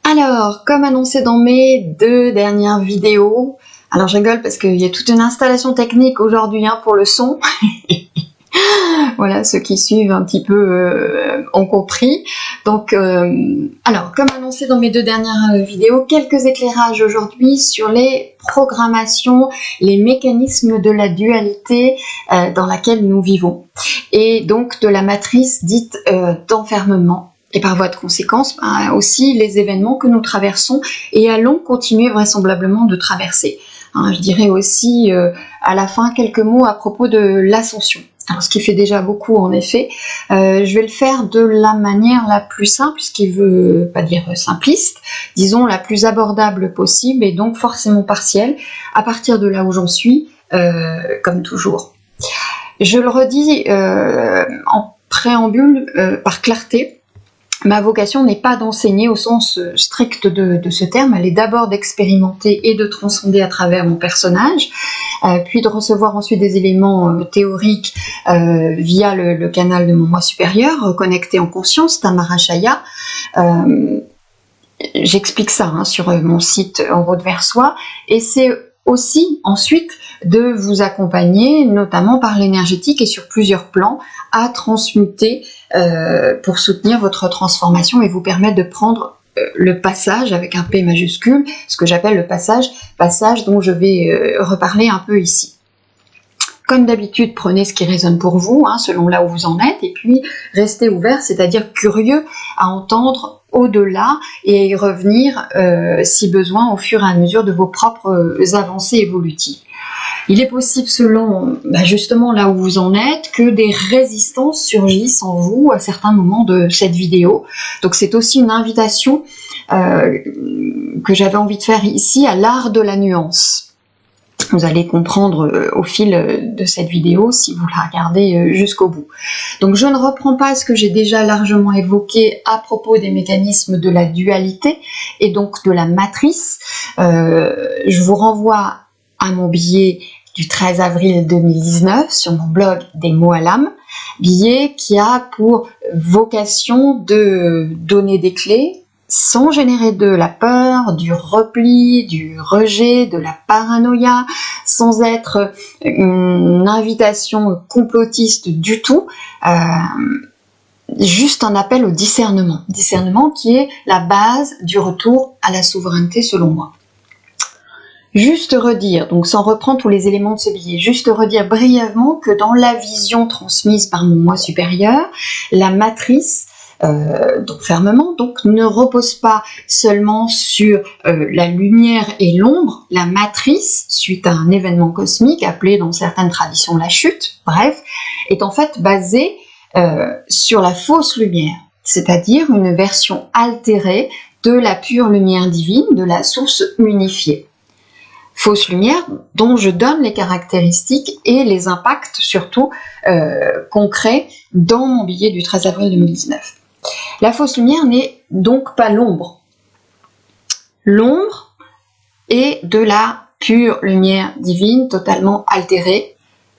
Alors, comme annoncé dans mes 2 dernières vidéos, alors je rigole parce qu'il y a toute une installation technique aujourd'hui pour le son. Voilà, ceux qui suivent un petit peu ont compris. Donc, alors, comme annoncé dans mes 2 dernières vidéos, quelques éclairages aujourd'hui sur les programmations, les mécanismes de la dualité dans laquelle nous vivons. Et donc de la matrice dite d'enfermement. Et par voie de conséquence, aussi les événements que nous traversons et allons continuer vraisemblablement de traverser. Je dirais aussi à la fin quelques mots à propos de l'ascension. Alors, ce qui fait déjà beaucoup en effet. Je vais le faire de la manière la plus simple, ce qui veut pas dire simpliste, disons la plus abordable possible et donc forcément partielle, à partir de là où j'en suis, comme toujours. Je le redis en préambule par clarté. Ma vocation n'est pas d'enseigner au sens strict de ce terme, elle est d'abord d'expérimenter et de transcender à travers mon personnage, puis de recevoir ensuite des éléments théoriques via le canal de mon moi supérieur, connecté en conscience, Tamarachaya. J'explique ça sur mon site En route vers soi, et c'est aussi ensuite de vous accompagner, notamment par l'énergétique et sur plusieurs plans, à transmuter pour soutenir votre transformation et vous permettre de prendre le passage avec un P majuscule, ce que j'appelle le passage dont je vais reparler un peu ici. Comme d'habitude, prenez ce qui résonne pour vous, selon là où vous en êtes, et puis restez ouvert, c'est-à-dire curieux à entendre au-delà et à y revenir si besoin au fur et à mesure de vos propres avancées évolutives. Il est possible, selon justement là où vous en êtes, que des résistances surgissent en vous à certains moments de cette vidéo. Donc c'est aussi une invitation que j'avais envie de faire ici à l'art de la nuance. Vous allez comprendre au fil de cette vidéo si vous la regardez jusqu'au bout. Donc je ne reprends pas ce que j'ai déjà largement évoqué à propos des mécanismes de la dualité et donc de la matrice. Je vous renvoie à mon billet du 13 avril 2019 sur mon blog Des mots à l'âme, billet qui a pour vocation de donner des clés sans générer de la peur, du repli, du rejet, de la paranoïa, sans être une invitation complotiste du tout, juste un appel au discernement. Discernement qui est la base du retour à la souveraineté selon moi. Juste redire, donc sans reprendre tous les éléments de ce billet, juste redire brièvement que dans la vision transmise par mon moi supérieur, la matrice d'enfermement ne repose pas seulement sur la lumière et l'ombre. La matrice, suite à un événement cosmique appelé dans certaines traditions la chute, bref, est en fait basée sur la fausse lumière, c'est-à-dire une version altérée de la pure lumière divine, de la source unifiée. Fausse lumière dont je donne les caractéristiques et les impacts surtout concrets dans mon billet du 13 avril 2019. La fausse lumière n'est donc pas l'ombre. L'ombre est de la pure lumière divine totalement altérée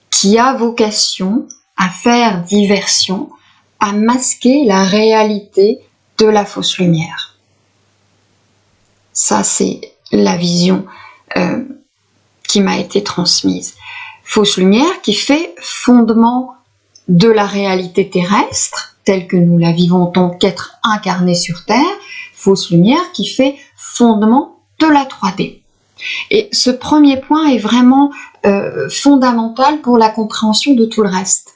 qui a vocation à faire diversion, à masquer la réalité de la fausse lumière. Ça, c'est la vision qui m'a été transmise. Fausse lumière qui fait fondement de la réalité terrestre, telle que nous la vivons en tant qu'être incarné sur Terre, fausse lumière qui fait fondement de la 3D. Et ce premier point est vraiment fondamental pour la compréhension de tout le reste.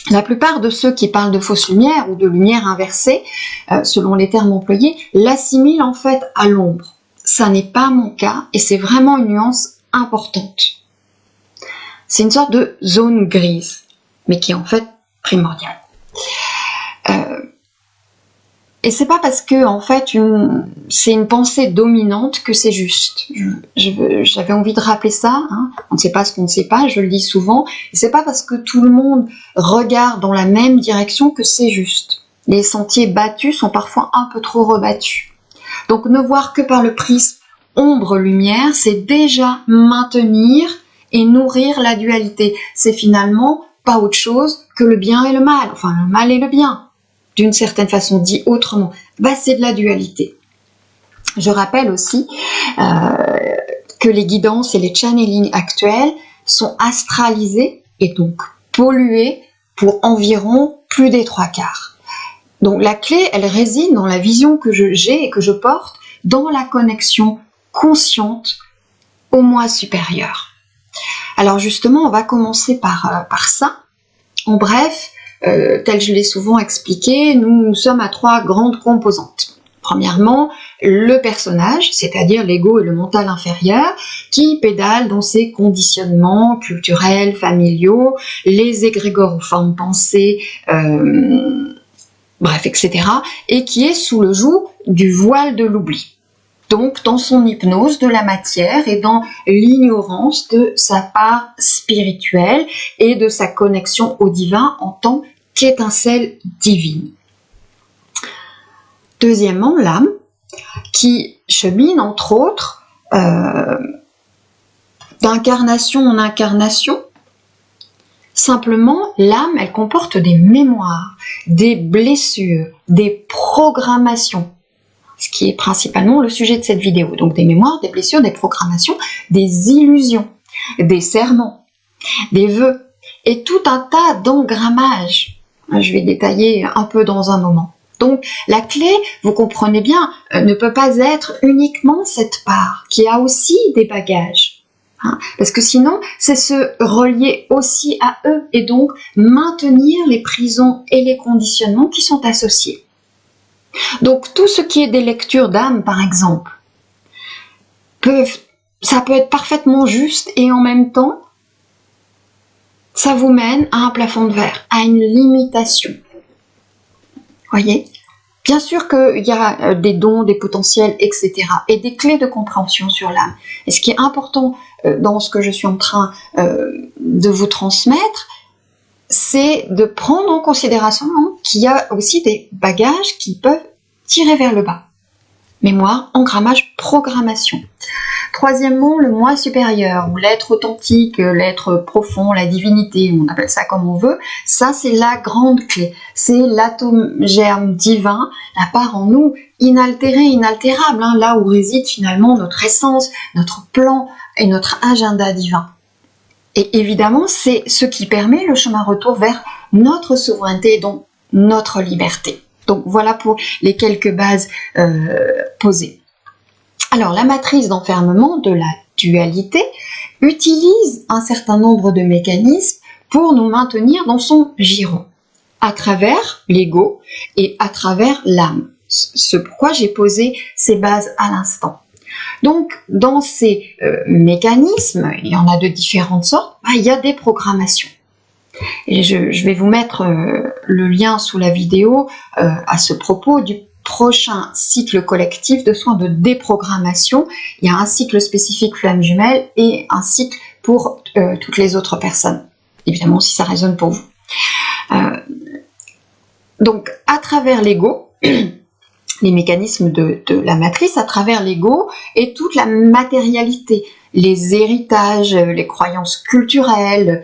La plupart de ceux qui parlent de fausse lumière ou de lumière inversée, selon les termes employés, l'assimilent en fait à l'ombre. Ça n'est pas mon cas et c'est vraiment une nuance importante. C'est une sorte de zone grise, mais qui est en fait primordiale. Et c'est pas parce que en fait c'est une pensée dominante que c'est juste. J'avais envie de rappeler ça. On ne sait pas ce qu'on ne sait pas, je le dis souvent. Et c'est pas parce que tout le monde regarde dans la même direction que c'est juste. Les sentiers battus sont parfois un peu trop rebattus. Donc ne voir que par le prisme ombre-lumière, c'est déjà maintenir et nourrir la dualité. C'est finalement pas autre chose que le bien et le mal, enfin le mal et le bien, d'une certaine façon dit autrement. C'est de la dualité. Je rappelle aussi que les guidances et les channelings actuels sont astralisés et donc pollués pour environ plus des 3/4. Donc la clé, elle réside dans la vision que j'ai et que je porte dans la connexion consciente au moi supérieur. Alors justement, on va commencer par ça. En bref, tel que je l'ai souvent expliqué, nous sommes à 3 grandes composantes. Premièrement, le personnage, c'est-à-dire l'ego et le mental inférieur, qui pédale dans ses conditionnements culturels, familiaux, les égrégores aux formes pensées, bref, etc., et qui est sous le joug du voile de l'oubli. Donc, dans son hypnose de la matière et dans l'ignorance de sa part spirituelle et de sa connexion au divin en tant qu'étincelle divine. Deuxièmement, l'âme, qui chemine, entre autres, d'incarnation en incarnation. Simplement, l'âme, elle comporte des mémoires, des blessures, des programmations, ce qui est principalement le sujet de cette vidéo. Donc des mémoires, des blessures, des programmations, des illusions, des serments, des vœux, et tout un tas d'engrammages. Je vais détailler un peu dans un moment. Donc la clé, vous comprenez bien, ne peut pas être uniquement cette part, qui a aussi des bagages. Parce que sinon, c'est se relier aussi à eux, et donc maintenir les prisons et les conditionnements qui sont associés. Donc tout ce qui est des lectures d'âme, par exemple, ça peut être parfaitement juste, et en même temps, ça vous mène à un plafond de verre, à une limitation. Voyez ? Bien sûr qu'il y a des dons, des potentiels, etc. et des clés de compréhension sur l'âme. Et ce qui est important dans ce que je suis en train de vous transmettre, c'est de prendre en considération qu'il y a aussi des bagages qui peuvent tirer vers le bas. Mémoire, engrammage, programmation. Troisièmement, le moi supérieur, ou l'être authentique, l'être profond, la divinité, on appelle ça comme on veut. Ça, c'est la grande clé. C'est l'atome germe divin, la part en nous inaltérée, inaltérable, là où réside finalement notre essence, notre plan et notre agenda divin. Et évidemment, c'est ce qui permet le chemin retour vers notre souveraineté et donc notre liberté. Donc voilà pour les quelques bases posées. Alors la matrice d'enfermement de la dualité utilise un certain nombre de mécanismes pour nous maintenir dans son giron, à travers l'ego et à travers l'âme. C'est pourquoi j'ai posé ces bases à l'instant. Donc dans ces mécanismes, il y en a de différentes sortes, il y a des programmations. Et je vais vous mettre le lien sous la vidéo à ce propos du prochain cycle collectif de soins de déprogrammation. Il y a un cycle spécifique flamme jumelle et un cycle pour toutes les autres personnes, évidemment si ça résonne pour vous. Donc à travers l'ego, les mécanismes de la matrice, à travers l'ego et toute la matérialité, les héritages, les croyances culturelles,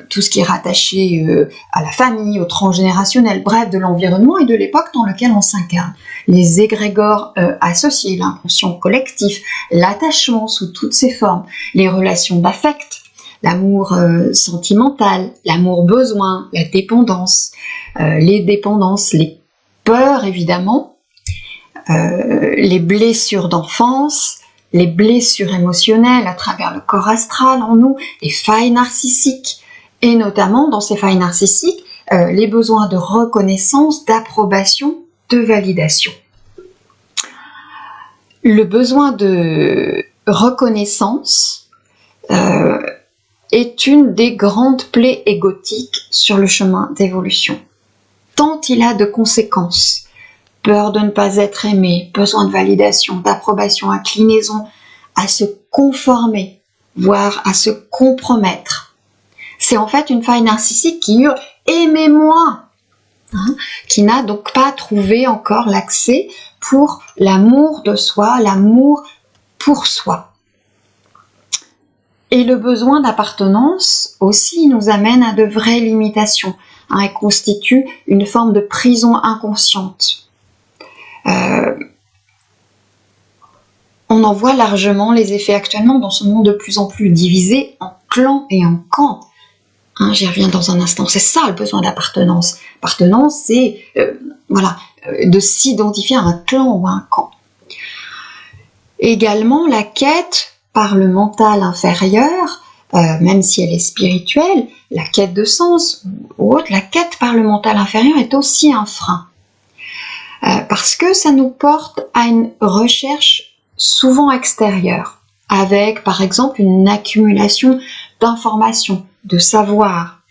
tout ce qui est rattaché à la famille, au transgénérationnel, bref, de l'environnement et de l'époque dans lequel on s'incarne. Les égrégores associés, l'inconscient collectif, l'attachement sous toutes ses formes, les relations d'affect, l'amour sentimental, l'amour besoin, la dépendance, les dépendances, les peurs évidemment, les blessures d'enfance, les blessures émotionnelles à travers le corps astral en nous, les failles narcissiques, et notamment dans ces failles narcissiques, les besoins de reconnaissance, d'approbation, de validation. Le besoin de reconnaissance est une des grandes plaies égotiques sur le chemin d'évolution. Tant il a de conséquences. Peur de ne pas être aimé, besoin de validation, d'approbation, inclinaison à se conformer, voire à se compromettre. C'est en fait une faille narcissique qui hurle « aimez-moi », qui n'a donc pas trouvé encore l'accès pour l'amour de soi, l'amour pour soi. Et le besoin d'appartenance aussi nous amène à de vraies limitations, et constitue une forme de prison inconsciente. On en voit largement les effets actuellement dans ce monde de plus en plus divisé en clans et en camps. Hein, j'y reviens dans un instant. C'est ça le besoin d'appartenance. Appartenance, c'est de s'identifier à un clan ou à un camp. Également, la quête par le mental inférieur, même si elle est spirituelle, la quête de sens ou autre, la quête par le mental inférieur est aussi un frein. Parce que ça nous porte à une recherche souvent extérieure, avec par exemple une accumulation d'informations, de savoir,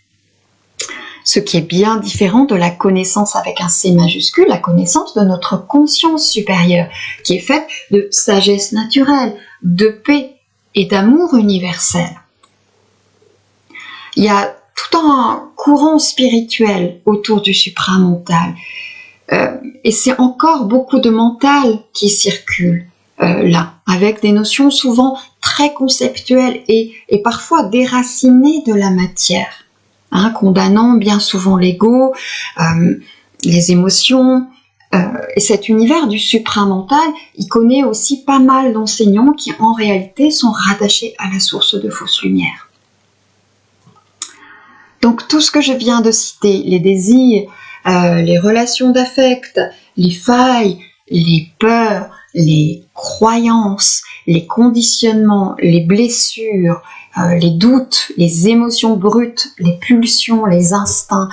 ce qui est bien différent de la connaissance avec un C majuscule, la connaissance de notre conscience supérieure, qui est faite de sagesse naturelle, de paix et d'amour universel. Il y a tout un courant spirituel autour du supramental, et c'est encore beaucoup de mental qui circule là, avec des notions souvent très conceptuelles et parfois déracinées de la matière, hein, condamnant bien souvent l'ego, les émotions, et cet univers du supramental, il connaît aussi pas mal d'enseignants qui en réalité sont rattachés à la source de fausse lumière. Donc tout ce que je viens de citer, les désirs, les relations d'affect, les failles, les peurs, les croyances, les conditionnements, les blessures, les doutes, les émotions brutes, les pulsions, les instincts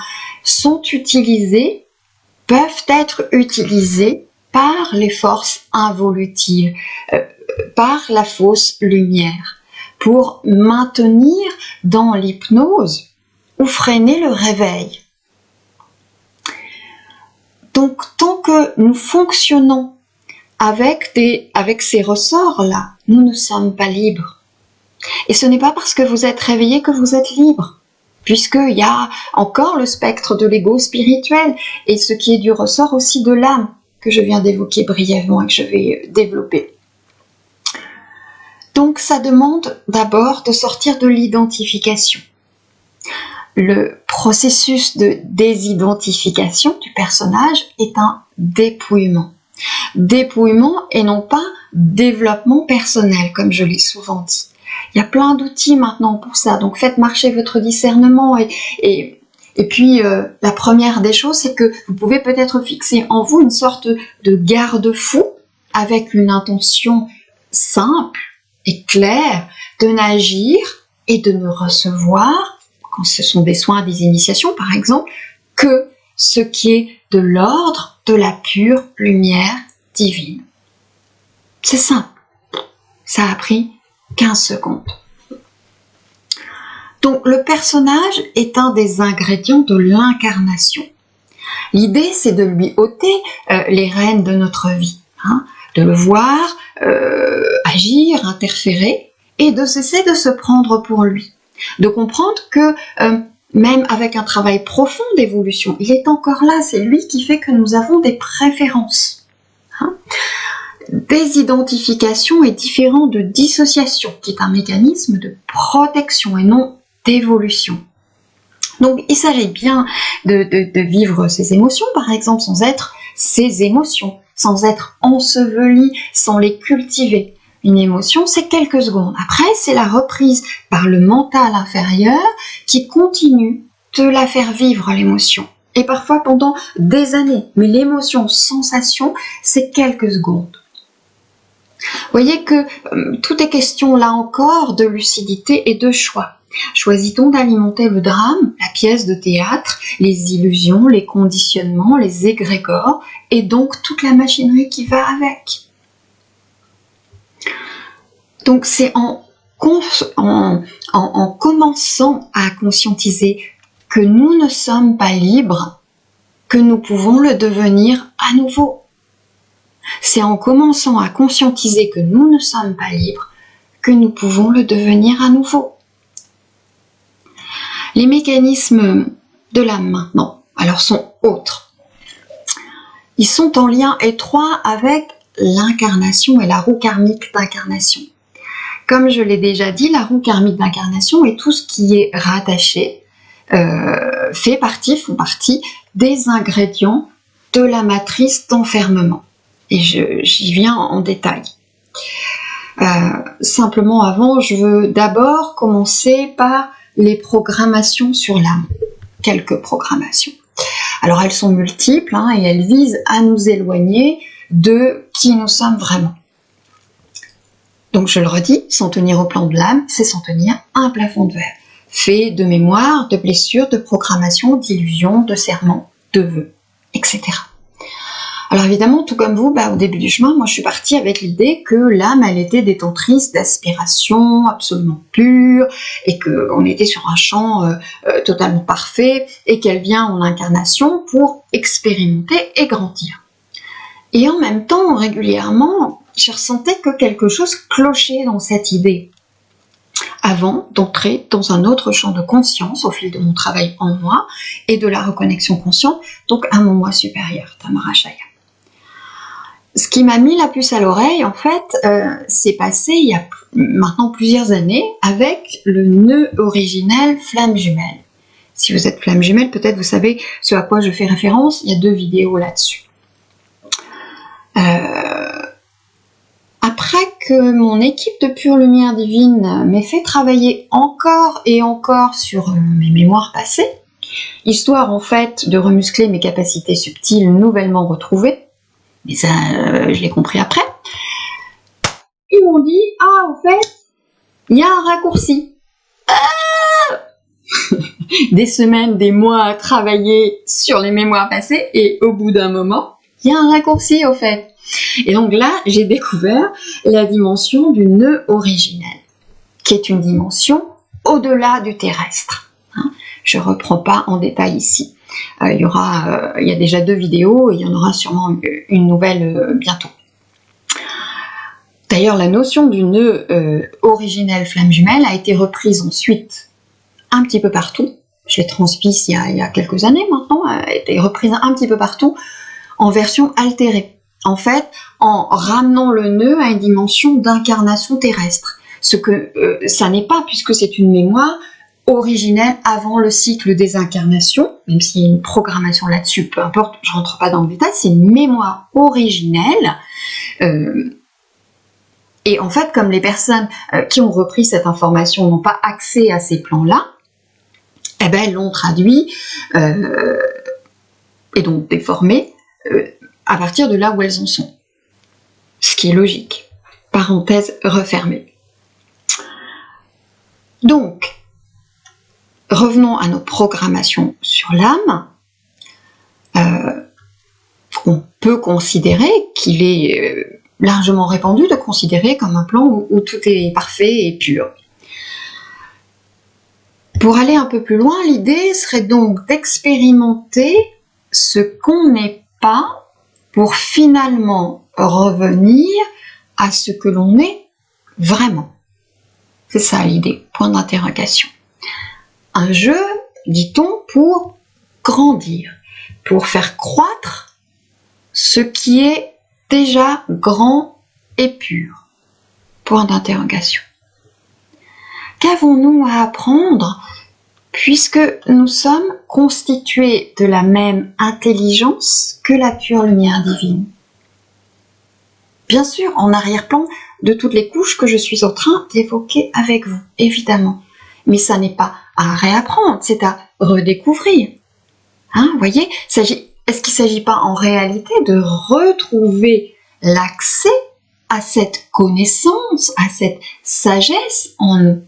peuvent être utilisés par les forces involutives, par la fausse lumière, pour maintenir dans l'hypnose ou freiner le réveil. Donc, tant que nous fonctionnons avec ces ressorts-là, nous ne sommes pas libres. Et ce n'est pas parce que vous êtes réveillé que vous êtes libre, puisqu'il y a encore le spectre de l'ego spirituel et ce qui est du ressort aussi de l'âme, que je viens d'évoquer brièvement et que je vais développer. Donc, ça demande d'abord de sortir de l'identification. Le processus de désidentification du personnage est un dépouillement. Dépouillement et non pas développement personnel, comme je l'ai souvent dit. Il y a plein d'outils maintenant pour ça, donc faites marcher votre discernement et puis la première des choses, c'est que vous pouvez peut-être fixer en vous une sorte de garde-fou avec une intention simple et claire de n'agir et de ne recevoir, quand ce sont des soins, des initiations par exemple, que ce qui est de l'ordre de la pure lumière divine. C'est simple. Ça a pris 15 secondes. Donc le personnage est un des ingrédients de l'incarnation. L'idée, c'est de lui ôter les rênes de notre vie, hein, de le voir agir, interférer, et de cesser de se prendre pour lui. De comprendre que même avec un travail profond d'évolution, il est encore là, c'est lui qui fait que nous avons des préférences. Hein. Désidentification est différent de dissociation, qui est un mécanisme de protection et non d'évolution. Donc il s'agit bien de vivre ses émotions, par exemple, sans être ses émotions, sans être enseveli, sans les cultiver. Une émotion, c'est quelques secondes. Après, c'est la reprise par le mental inférieur qui continue de la faire vivre, l'émotion. Et parfois pendant des années. Mais l'émotion, sensation, c'est quelques secondes. Vous voyez que tout est question, là encore, de lucidité et de choix. Choisit-on d'alimenter le drame, la pièce de théâtre, les illusions, les conditionnements, les égrégores, et donc toute la machinerie qui va avec? Donc c'est en commençant à conscientiser que nous ne sommes pas libres que nous pouvons le devenir à nouveau. C'est en commençant à conscientiser que nous ne sommes pas libres que nous pouvons le devenir à nouveau. Les mécanismes de l'âme maintenant, alors sont autres. Ils sont en lien étroit avec l'incarnation et la roue karmique d'incarnation. Comme je l'ai déjà dit, la roue karmique d'incarnation est tout ce qui est rattaché, font partie des ingrédients de la matrice d'enfermement. Et j'y viens en détail. Simplement avant, je veux d'abord commencer par les programmations sur l'âme. Quelques programmations. Alors elles sont multiples et elles visent à nous éloigner de qui nous sommes vraiment. Donc je le redis, s'en tenir au plan de l'âme, c'est s'en tenir à un plafond de verre, fait de mémoires, de blessures, de programmations, d'illusions, de serments, de vœux, etc. Alors évidemment, tout comme vous, au début du chemin, moi je suis partie avec l'idée que l'âme, elle était détentrice d'aspirations absolument pures, et qu'on était sur un champ totalement parfait, et qu'elle vient en incarnation pour expérimenter et grandir. Et en même temps, régulièrement, je ressentais que quelque chose clochait dans cette idée. Avant d'entrer dans un autre champ de conscience au fil de mon travail en moi et de la reconnexion consciente, donc à mon moi supérieur, Tamarachaya. Ce qui m'a mis la puce à l'oreille, en fait, c'est passé il y a maintenant plusieurs années avec le nœud originel flamme jumelle. Si vous êtes flamme jumelle, peut-être vous savez ce à quoi je fais référence, il y a 2 vidéos là-dessus. Après que mon équipe de Pure Lumière Divine m'ait fait travailler encore et encore sur mes mémoires passées, histoire en fait de remuscler mes capacités subtiles nouvellement retrouvées, mais ça je l'ai compris après, ils m'ont dit « Ah, en fait, il y a un raccourci. » Des semaines, des mois à travailler sur les mémoires passées, et au bout d'un moment, il y a un raccourci au fait. Et donc là, j'ai découvert la dimension du nœud originel, qui est une dimension au-delà du terrestre. Je ne reprends pas en détail ici. Il y a déjà 2 vidéos, et il y en aura sûrement une nouvelle bientôt. D'ailleurs, la notion du nœud originel flamme jumelle a été reprise ensuite un petit peu partout. Je l'ai transmise il y a quelques années maintenant, elle a été reprise un petit peu partout en version altérée. En fait, en ramenant le nœud à une dimension d'incarnation terrestre. Ce que ça n'est pas, puisque c'est une mémoire originelle avant le cycle des incarnations, même s'il y a une programmation là-dessus, peu importe, je ne rentre pas dans le détail, c'est une mémoire originelle. Et en fait, comme les personnes qui ont repris cette information n'ont pas accès à ces plans-là, eh ben, elles l'ont traduit et donc déformé à partir de là où elles en sont. Ce qui est logique. Parenthèse refermée. Donc, revenons à nos programmations sur l'âme. On peut considérer qu'il est largement répandu de considérer comme un plan où tout est parfait et pur. Pour aller un peu plus loin, l'idée serait donc d'expérimenter ce qu'on n'est pas pour finalement revenir à ce que l'on est vraiment. C'est ça l'idée, point d'interrogation. Un jeu, dit-on, pour grandir, pour faire croître ce qui est déjà grand et pur. Point d'interrogation. Qu'avons-nous à apprendre puisque nous sommes constitués de la même intelligence que la pure lumière divine? Bien sûr, en arrière-plan de toutes les couches que je suis en train d'évoquer avec vous, évidemment. Mais ça n'est pas à réapprendre, c'est à redécouvrir. Vous voyez, est-ce qu'il ne s'agit pas en réalité de retrouver l'accès à cette connaissance, à cette sagesse en nous?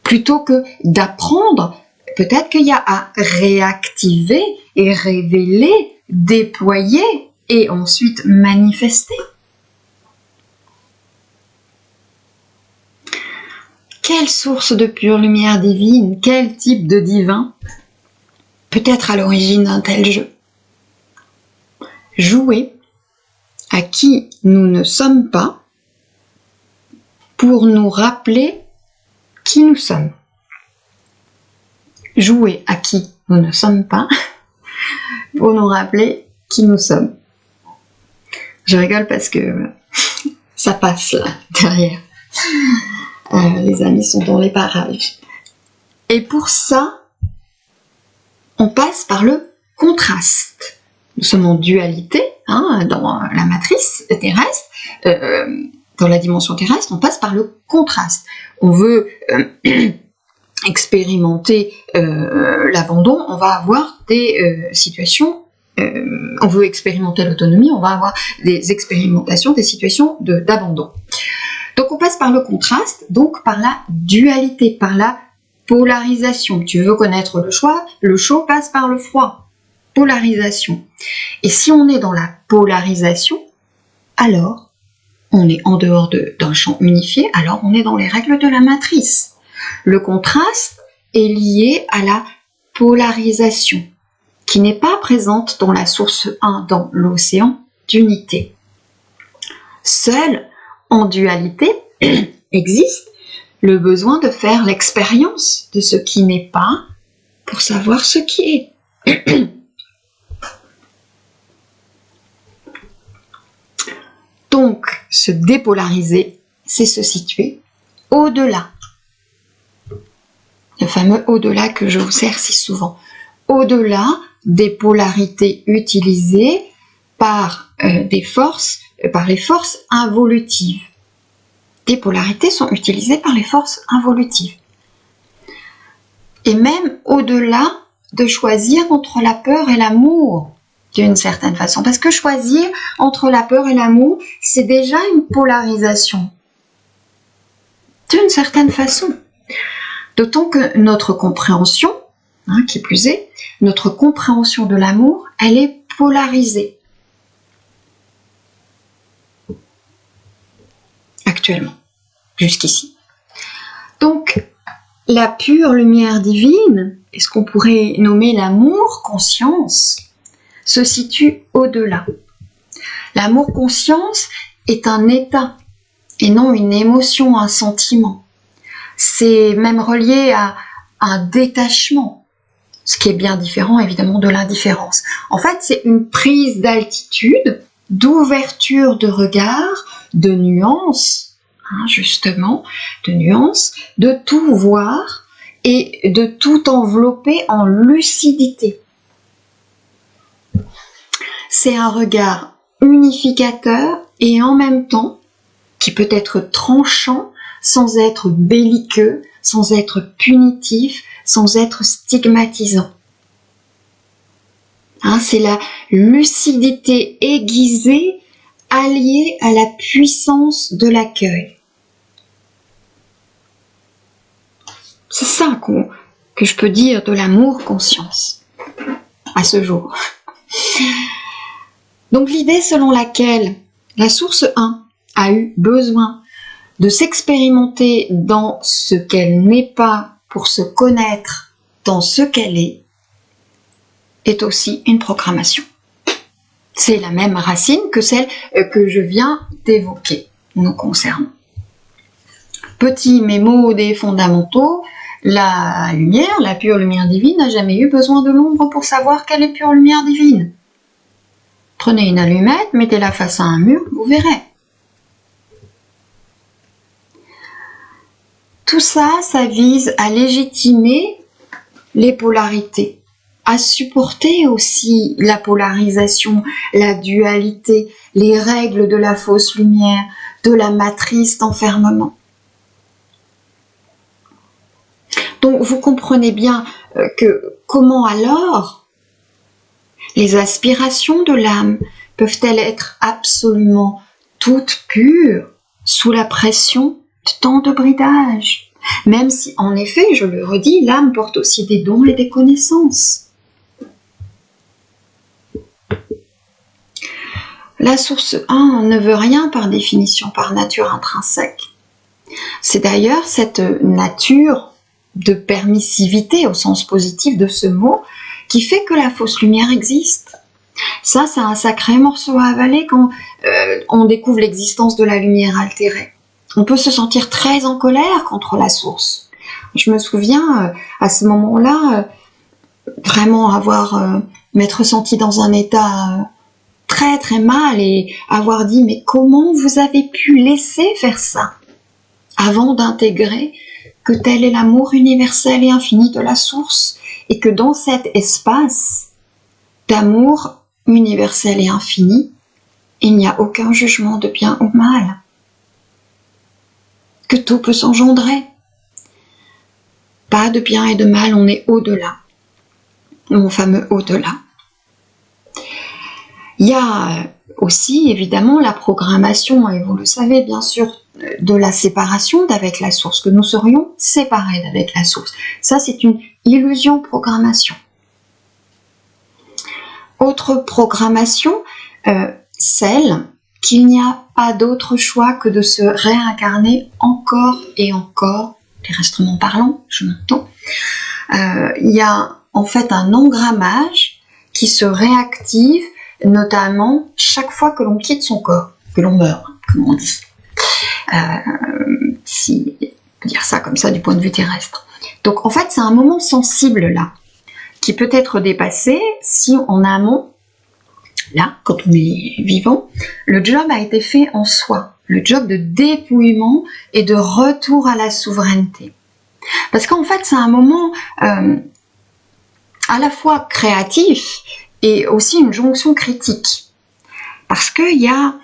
Plutôt que d'apprendre, peut-être qu'il y a à réactiver et révéler, déployer et ensuite manifester. Quelle source de pure lumière divine, quel type de divin peut être à l'origine d'un tel jeu? Jouer à qui nous ne sommes pas pour nous rappeler qui nous sommes. Jouer à qui nous ne sommes pas pour nous rappeler qui nous sommes. Je rigole parce que ça passe là, derrière. Les amis sont dans les parages. Et pour ça, on passe par le contraste. Nous sommes en dualité, hein, dans la matrice terrestre, dans la dimension terrestre, on passe par le contraste. On veut expérimenter l'abandon, on va avoir des situations, on veut expérimenter l'autonomie, on va avoir des expérimentations, des situations d'abandon. Donc on passe par le contraste, donc par la dualité, par la polarisation. Tu veux connaître le chaud passe par le froid. Polarisation. Et si on est dans la polarisation, alors on est en dehors d'un champ unifié, alors on est dans les règles de la matrice. Le contraste est lié à la polarisation, qui n'est pas présente dans la source 1, dans l'océan d'unité. Seul, en dualité, existe le besoin de faire l'expérience de ce qui n'est pas pour savoir ce qui est. Donc, se dépolariser, c'est se situer au-delà. Le fameux au-delà que je vous sers si souvent. Au-delà des polarités utilisées par les forces involutives. Des polarités sont utilisées par les forces involutives. Et même au-delà de choisir entre la peur et l'amour, d'une certaine façon. Parce que choisir entre la peur et l'amour, c'est déjà une polarisation. D'une certaine façon. D'autant que notre compréhension, qui plus est, notre compréhension de l'amour, elle est polarisée. Actuellement, jusqu'ici. Donc, la pure lumière divine, et ce qu'on pourrait nommer l'amour-conscience, se situe au-delà. L'amour-conscience est un état, et non une émotion, un sentiment. C'est même relié à un détachement, ce qui est bien différent évidemment de l'indifférence. En fait, c'est une prise d'altitude, d'ouverture de regard, de nuance, justement, de nuance, de tout voir et de tout envelopper en lucidité. C'est un regard unificateur et en même temps qui peut être tranchant sans être belliqueux, sans être punitif, sans être stigmatisant. C'est la lucidité aiguisée alliée à la puissance de l'accueil. C'est ça que je peux dire de l'amour-conscience à ce jour. Donc l'idée selon laquelle la source 1 a eu besoin de s'expérimenter dans ce qu'elle n'est pas pour se connaître dans ce qu'elle est aussi une programmation. C'est la même racine que celle que je viens d'évoquer nous concernant. Petit mémo des fondamentaux, la lumière, la pure lumière divine, n'a jamais eu besoin de l'ombre pour savoir quelle est pure lumière divine. Prenez une allumette, mettez-la face à un mur, vous verrez. Tout ça, ça vise à légitimer les polarités, à supporter aussi la polarisation, la dualité, les règles de la fausse lumière, de la matrice d'enfermement. Donc vous comprenez bien que comment alors les aspirations de l'âme peuvent-elles être absolument toutes pures sous la pression de tant de bridage, même si en effet, je le redis, l'âme porte aussi des dons et des connaissances. La source 1 ne veut rien par définition, par nature intrinsèque. C'est d'ailleurs cette nature de permissivité au sens positif de ce mot qui fait que la fausse lumière existe. Ça, c'est un sacré morceau à avaler quand on découvre l'existence de la lumière altérée. On peut se sentir très en colère contre la source. Je me souviens à ce moment-là vraiment m'être sentie dans un état très très mal et avoir dit mais comment vous avez pu laisser faire ça avant d'intégrer que tel est l'amour universel et infini de la source et que dans cet espace d'amour universel et infini, il n'y a aucun jugement de bien ou mal, que tout peut s'engendrer. Pas de bien et de mal, on est au-delà, mon fameux au-delà. Il y a aussi évidemment la programmation, et vous le savez bien sûr, de la séparation d'avec la source, que nous serions séparés d'avec la source. Ça, c'est une illusion programmation. Autre programmation, celle qu'il n'y a pas d'autre choix que de se réincarner encore et encore, terrestrement parlant, je m'entends. Il y a en fait un engrammage qui se réactive, notamment chaque fois que l'on quitte son corps, que l'on meurt, comme on dit. Si on peut dire ça comme ça du point de vue terrestre. Donc en fait, c'est un moment sensible là, qui peut être dépassé si en amont, là, quand on est vivant, le job a été fait en soi, le job de dépouillement et de retour à la souveraineté. Parce qu'en fait, c'est un moment à la fois créatif et aussi une jonction critique. Parce qu'il y a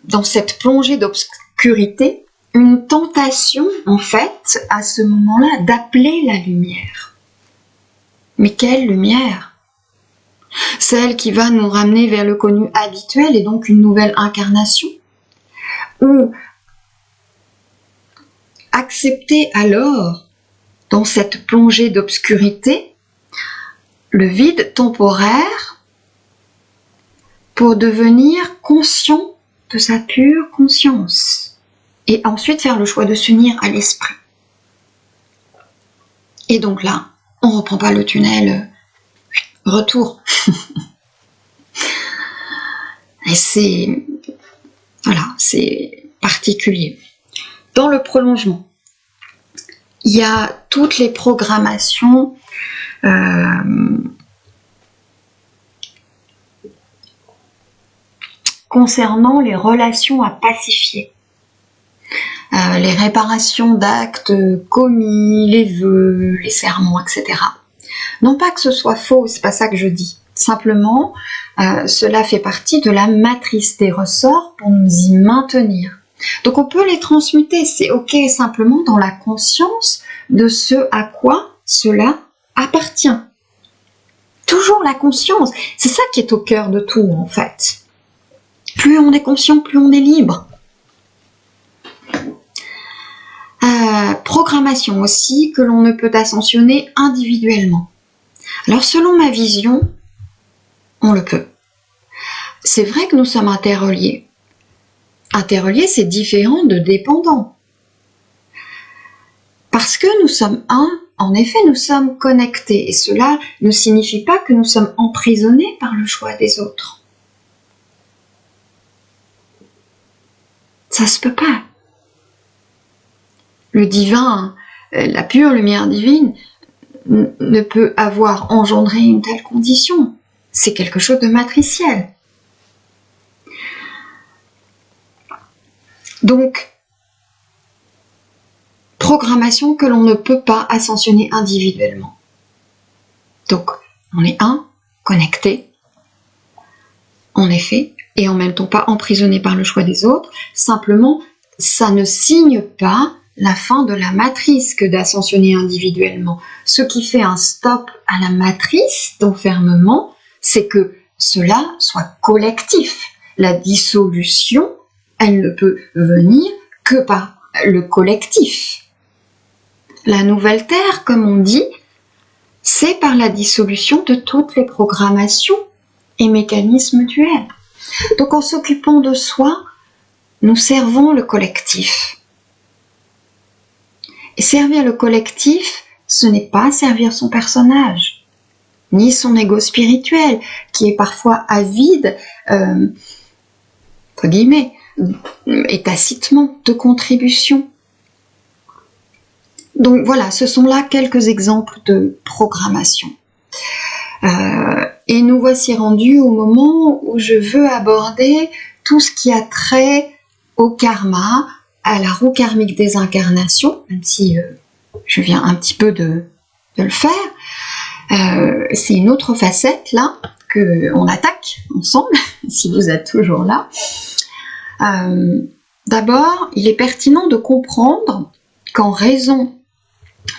dans cette plongée d'obscurité une tentation, en fait, à ce moment-là, d'appeler la lumière. Mais quelle lumière? Celle qui va nous ramener vers le connu habituel et donc une nouvelle incarnation? Ou accepter alors, dans cette plongée d'obscurité, le vide temporaire pour devenir conscient de sa pure conscience et ensuite faire le choix de s'unir à l'esprit. Et donc là, on ne reprend pas le tunnel retour. Et c'est voilà, c'est particulier. Dans le prolongement, il y a toutes les programmations concernant les relations à pacifier. Les réparations d'actes commis, les vœux, les sermons, etc. Non pas que ce soit faux, c'est pas ça que je dis. Simplement, cela fait partie de la matrice des ressorts pour nous y maintenir. Donc on peut les transmuter, c'est ok, simplement dans la conscience de ce à quoi cela appartient. Toujours la conscience, c'est ça qui est au cœur de tout en fait. Plus on est conscient, plus on est libre. Programmation aussi que l'on ne peut ascensionner individuellement. Alors selon ma vision, on le peut. C'est vrai que nous sommes interreliés. Interreliés, c'est différent de dépendants. Parce que nous sommes un, en effet, nous sommes connectés. Et cela ne signifie pas que nous sommes emprisonnés par le choix des autres. Ça se peut pas. Le divin, la pure lumière divine, ne peut avoir engendré une telle condition. C'est quelque chose de matriciel. Donc, programmation que l'on ne peut pas ascensionner individuellement. Donc, on est un, connecté, en effet, et en même temps pas emprisonné par le choix des autres. Simplement, ça ne signe pas la fin de la matrice que d'ascensionner individuellement. Ce qui fait un stop à la matrice d'enfermement, c'est que cela soit collectif. La dissolution, elle ne peut venir que par le collectif. La nouvelle terre, comme on dit, c'est par la dissolution de toutes les programmations et mécanismes duels. Donc en s'occupant de soi, nous servons le collectif. Et servir le collectif, ce n'est pas servir son personnage, ni son ego spirituel, qui est parfois avide, entre guillemets, et tacitement de contribution. Donc voilà, ce sont là quelques exemples de programmation. Et nous voici rendus au moment où je veux aborder tout ce qui a trait au karma, à la roue karmique des incarnations, même si je viens un petit peu de le faire. C'est une autre facette là qu'on attaque ensemble. si vous êtes toujours là. D'abord, il est pertinent de comprendre qu'en raison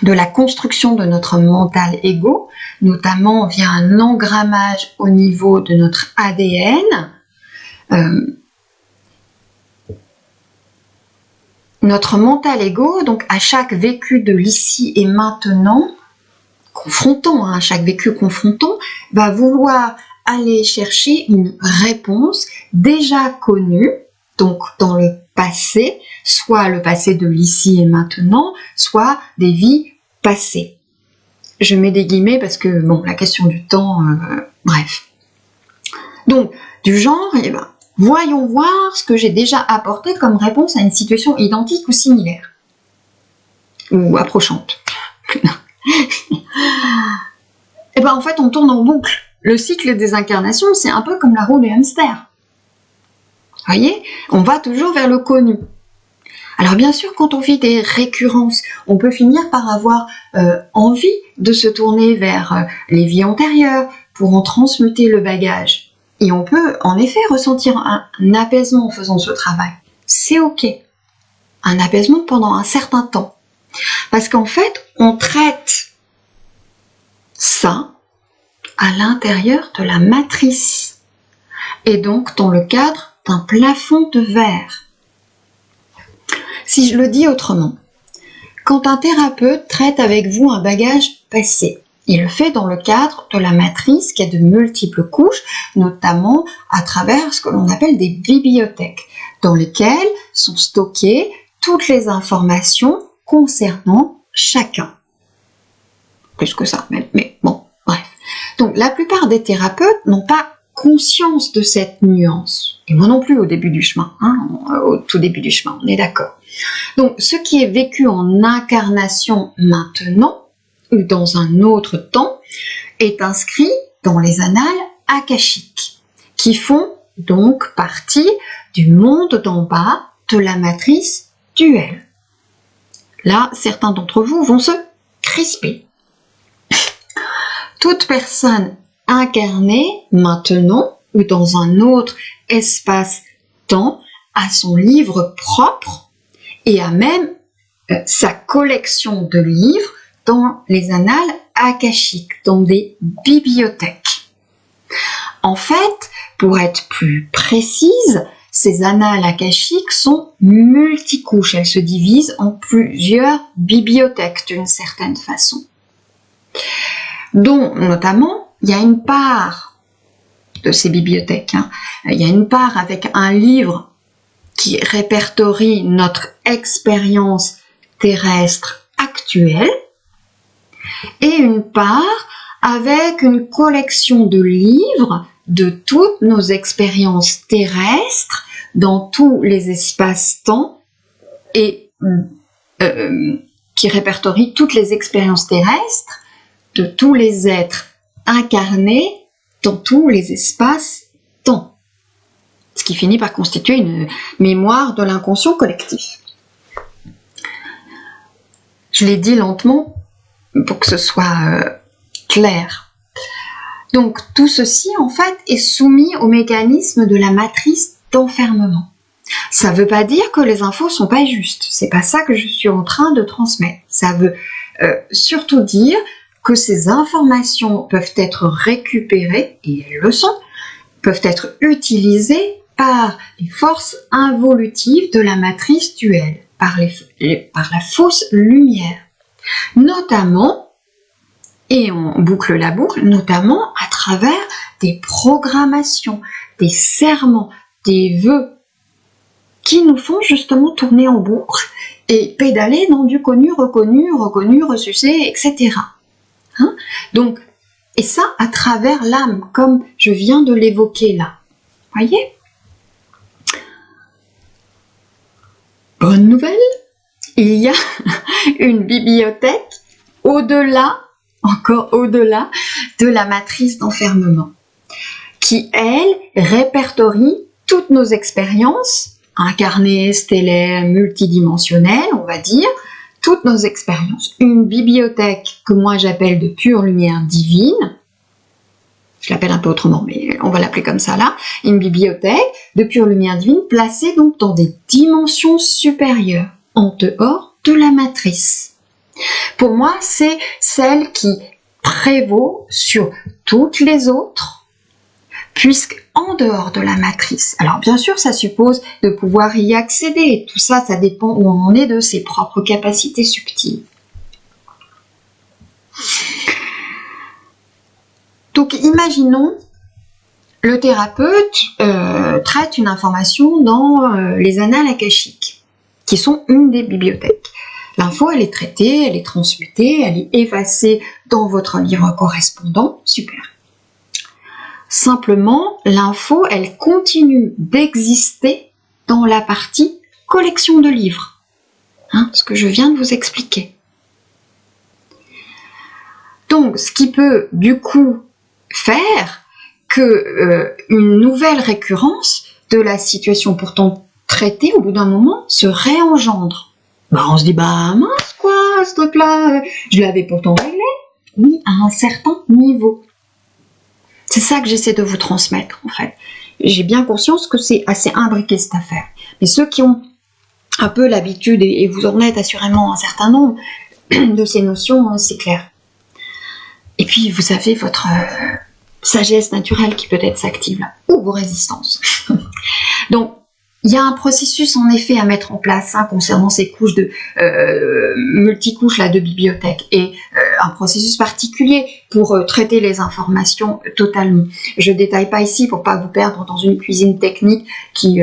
de la construction de notre mental ego, notamment via un engrammage au niveau de notre ADN, notre mental ego, donc à chaque vécu de l'ici et maintenant, confrontant, à chaque vécu confrontant, va vouloir aller chercher une réponse déjà connue, donc dans le passé, soit le passé de l'ici et maintenant, soit des vies passées. Je mets des guillemets parce que, bon, la question du temps, bref. Donc, du genre, eh ben, voyons voir ce que j'ai déjà apporté comme réponse à une situation identique ou similaire. Ou approchante. Et ben en fait, on tourne en boucle. Le cycle des incarnations, c'est un peu comme la roue des hamsters. Vous voyez, on va toujours vers le connu. Alors bien sûr, quand on vit des récurrences, on peut finir par avoir envie de se tourner vers les vies antérieures pour en transmuter le bagage. Et on peut en effet ressentir un apaisement en faisant ce travail. C'est ok. Un apaisement pendant un certain temps. Parce qu'en fait, on traite ça à l'intérieur de la matrice. Et donc dans le cadre d'un plafond de verre. Si je le dis autrement, quand un thérapeute traite avec vous un bagage passé, il le fait dans le cadre de la matrice qui a de multiples couches, notamment à travers ce que l'on appelle des bibliothèques, dans lesquelles sont stockées toutes les informations concernant chacun. Plus que ça, mais bon, bref. Donc la plupart des thérapeutes n'ont pas conscience de cette nuance. Et moi non plus au début du chemin, au tout début du chemin, on est d'accord. Donc ce qui est vécu en incarnation maintenant, ou dans un autre temps, est inscrit dans les annales akashiques, qui font donc partie du monde d'en bas de la matrice duelle. Là, certains d'entre vous vont se crisper. Toute personne incarnée maintenant ou dans un autre espace-temps a son livre propre et a même sa collection de livres dans les annales akashiques, dans des bibliothèques. En fait, pour être plus précise, ces annales akashiques sont multicouches, elles se divisent en plusieurs bibliothèques d'une certaine façon, dont notamment il y a une part de ces bibliothèques, il y a une part avec un livre qui répertorie notre expérience terrestre actuelle et une part avec une collection de livres de toutes nos expériences terrestres dans tous les espaces-temps et qui répertorie toutes les expériences terrestres de tous les êtres incarnés dans tous les espaces-temps. Ce qui finit par constituer une mémoire de l'inconscient collectif. Je l'ai dit lentement pour que ce soit clair. Donc tout ceci en fait est soumis au mécanisme de la matrice d'enfermement. Ça ne veut pas dire que les infos sont pas justes, c'est pas ça que je suis en train de transmettre. Ça veut surtout dire que ces informations peuvent être récupérées, et elles le sont, peuvent être utilisées par les forces involutives de la matrice duelle, par la fausse lumière. Notamment, et on boucle la boucle, notamment à travers des programmations, des serments, des vœux qui nous font justement tourner en boucle et pédaler dans du connu, reconnu, ressucé, etc. Donc, et ça à travers l'âme, comme je viens de l'évoquer là. Voyez ? Bonne nouvelle, il y a une bibliothèque au-delà, encore au-delà de la matrice d'enfermement, qui, elle, répertorie toutes nos expériences, incarnées, stellaires, multidimensionnelles, on va dire, toutes nos expériences. Une bibliothèque que moi j'appelle de pure lumière divine, je l'appelle un peu autrement, mais on va l'appeler comme ça là, une bibliothèque de pure lumière divine placée donc dans des dimensions supérieures, en dehors de la matrice. Pour moi, c'est celle qui prévaut sur toutes les autres, puisque en dehors de la matrice. Alors bien sûr, ça suppose de pouvoir y accéder. Tout ça, ça dépend où on en est de ses propres capacités subtiles. Donc imaginons, le thérapeute traite une information dans les annales akashiques, qui sont une des bibliothèques. L'info, elle est traitée, elle est transmutée, elle est effacée dans votre livre correspondant. Super. Simplement, l'info, elle continue d'exister dans la partie collection de livres. Ce que je viens de vous expliquer. Donc, ce qui peut, du coup, faire que une nouvelle récurrence de la situation pourtant traitée, au bout d'un moment, se réengendre. On se dit, mince quoi, ce truc-là, je l'avais pourtant réglé. Oui, à un certain niveau. C'est ça que j'essaie de vous transmettre, en fait. J'ai bien conscience que c'est assez imbriqué, cette affaire. Mais ceux qui ont un peu l'habitude, et vous en êtes assurément un certain nombre de ces notions, c'est clair. Et puis, vous avez votre sagesse naturelle qui peut-être s'active là, ou vos résistances. Donc, il y a un processus en effet à mettre en place concernant ces couches de multicouches là, de bibliothèque et un processus particulier pour traiter les informations totalement. Je détaille pas ici pour pas vous perdre dans une cuisine technique qui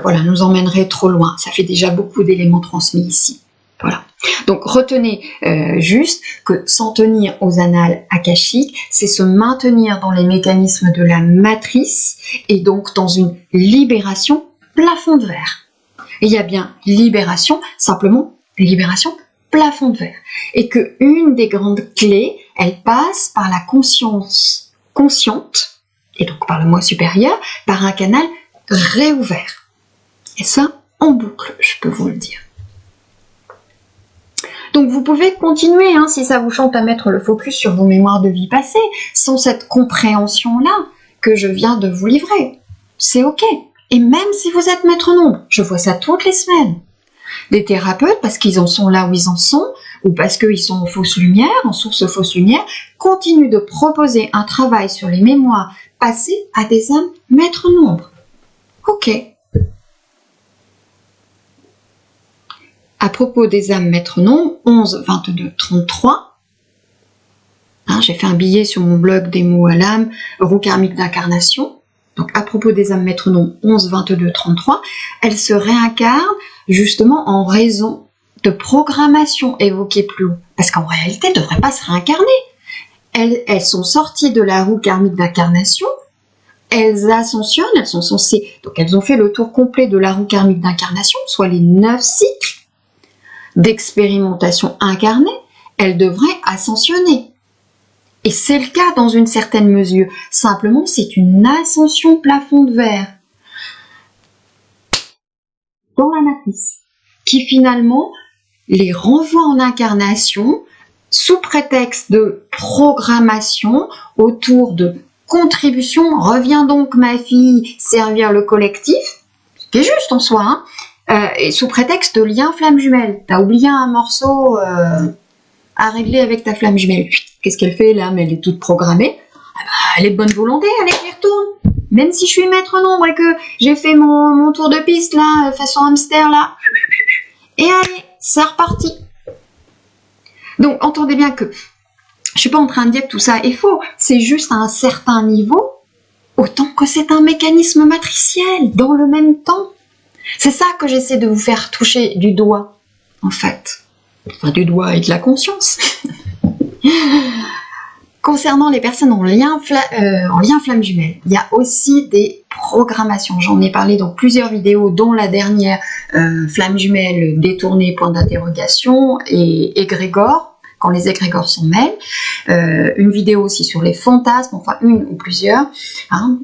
voilà, nous emmènerait trop loin. Ça fait déjà beaucoup d'éléments transmis ici. Voilà. Donc retenez juste que s'en tenir aux annales akashiques, c'est se maintenir dans les mécanismes de la matrice et donc dans une libération plafond de verre. Il y a bien libération, simplement libération plafond de verre. Et que une des grandes clés, elle passe par la conscience consciente, et donc par le moi supérieur, par un canal réouvert. Et ça, en boucle, je peux vous le dire. Donc vous pouvez continuer, si ça vous chante, à mettre le focus sur vos mémoires de vie passée, sans cette compréhension-là que je viens de vous livrer. C'est ok. Et même si vous êtes maître nombre, je vois ça toutes les semaines. Des thérapeutes, parce qu'ils en sont là où ils en sont, ou parce qu'ils sont en fausse lumière, en source fausse lumière, continuent de proposer un travail sur les mémoires passées à des âmes maître nombre. Ok. À propos des âmes maître nombre, 11, 22, 33, j'ai fait un billet sur mon blog des mots à l'âme, roue karmique d'incarnation. Donc, à propos des âmes maîtres nombres 11, 22, 33, elles se réincarnent justement en raison de programmation évoquée plus haut. Parce qu'en réalité, elles ne devraient pas se réincarner. Elles sont sorties de la roue karmique d'incarnation, elles ascensionnent, elles sont censées... Donc, elles ont fait le tour complet de la roue karmique d'incarnation, soit les 9 cycles d'expérimentation incarnée, elles devraient ascensionner. Et c'est le cas dans une certaine mesure. Simplement, c'est une ascension plafond de verre dans la matrice qui finalement les renvoie en incarnation sous prétexte de programmation autour de contribution. Reviens donc, ma fille, servir le collectif, ce qui est juste en soi, et sous prétexte de lien flamme jumelle. T'as oublié un morceau à régler avec ta flamme jumelle. Qu'est-ce qu'elle fait là? Mais elle est toute programmée. Elle est de bonne volonté, allez, j'y retourne. Même si je suis maître nombre et que j'ai fait mon tour de piste là, façon hamster là. Et allez, c'est reparti. Donc entendez bien que je suis pas en train de dire que tout ça est faux. C'est juste à un certain niveau, autant que c'est un mécanisme matriciel dans le même temps. C'est ça que j'essaie de vous faire toucher du doigt, en fait. Enfin, du doigt et de la conscience. Concernant les personnes en lien flamme jumelle, il y a aussi des programmations. J'en ai parlé dans plusieurs vidéos, dont la dernière flamme jumelle détournée, point d'interrogation, et égrégore, quand les égrégores s'en mêlent. Une vidéo aussi sur les fantasmes, enfin une ou plusieurs,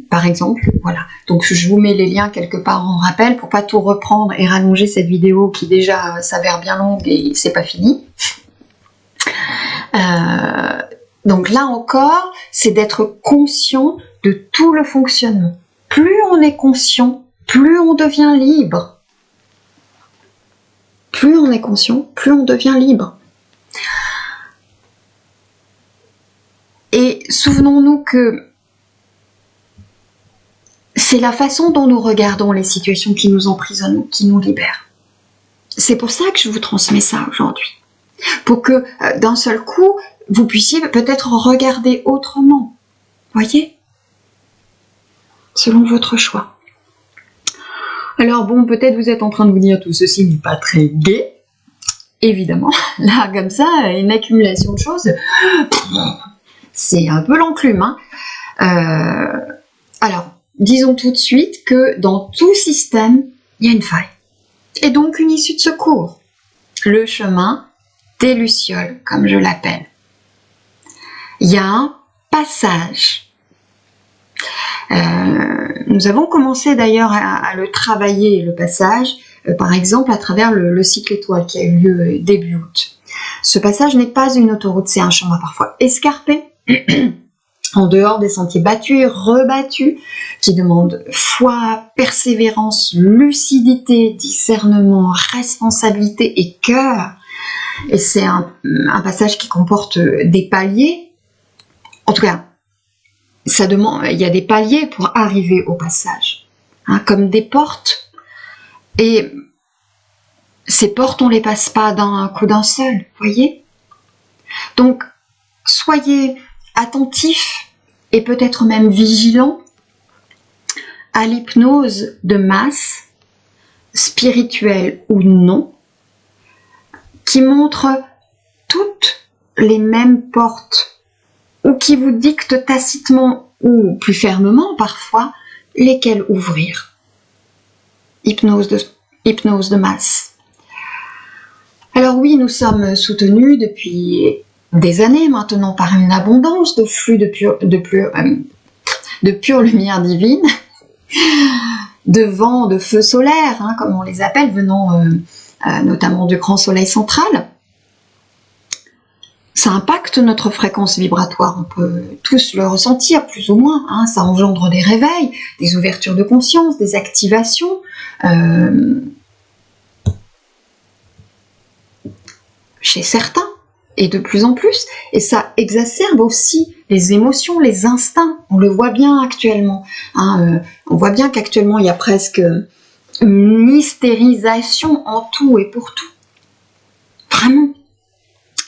par exemple. Voilà. Donc je vous mets les liens quelque part en rappel pour pas tout reprendre et rallonger cette vidéo qui déjà s'avère bien longue et c'est pas fini. Donc là encore, c'est d'être conscient de tout le fonctionnement. Plus on est conscient, plus on devient libre. Plus on est conscient, plus on devient libre. Et souvenons-nous que c'est la façon dont nous regardons les situations qui nous emprisonnent, qui nous libèrent. C'est pour ça que je vous transmets ça aujourd'hui. Pour que d'un seul coup, vous puissiez peut-être regarder autrement. Voyez ? Selon votre choix. Alors bon, peut-être vous êtes en train de vous dire tout ceci n'est pas très gai. Évidemment, là comme ça, une accumulation de choses, c'est un peu l'enclume. Alors, disons tout de suite que dans tout système, il y a une faille. Et donc une issue de secours. Le chemin des Lucioles, comme je l'appelle. Il y a un passage. Nous avons commencé d'ailleurs à le travailler, le passage, par exemple à travers le cycle étoile qui a eu lieu début août. Ce passage n'est pas une autoroute, c'est un chemin parfois escarpé, en dehors des sentiers battus et rebattus, qui demande foi, persévérance, lucidité, discernement, responsabilité et cœur. Et c'est un passage qui comporte des paliers. En tout cas, il y a des paliers pour arriver au passage, comme des portes. Et ces portes, on ne les passe pas d'un coup d'un seul, voyez ? Donc, soyez attentifs et peut-être même vigilants à l'hypnose de masse, spirituelle ou non, qui montre toutes les mêmes portes ou qui vous dicte tacitement ou plus fermement parfois lesquelles ouvrir. Hypnose de masse. Alors oui, nous sommes soutenus depuis des années maintenant par une abondance de flux de pure lumière divine, de vents, de feux solaires, comme on les appelle, venant notamment du grand soleil central. Ça impacte notre fréquence vibratoire, on peut tous le ressentir plus ou moins, ça engendre des réveils, des ouvertures de conscience, des activations, chez certains, et de plus en plus, et ça exacerbe aussi les émotions, les instincts, on le voit bien actuellement, on voit bien qu'actuellement il y a presque une hystérisation en tout et pour tout, vraiment.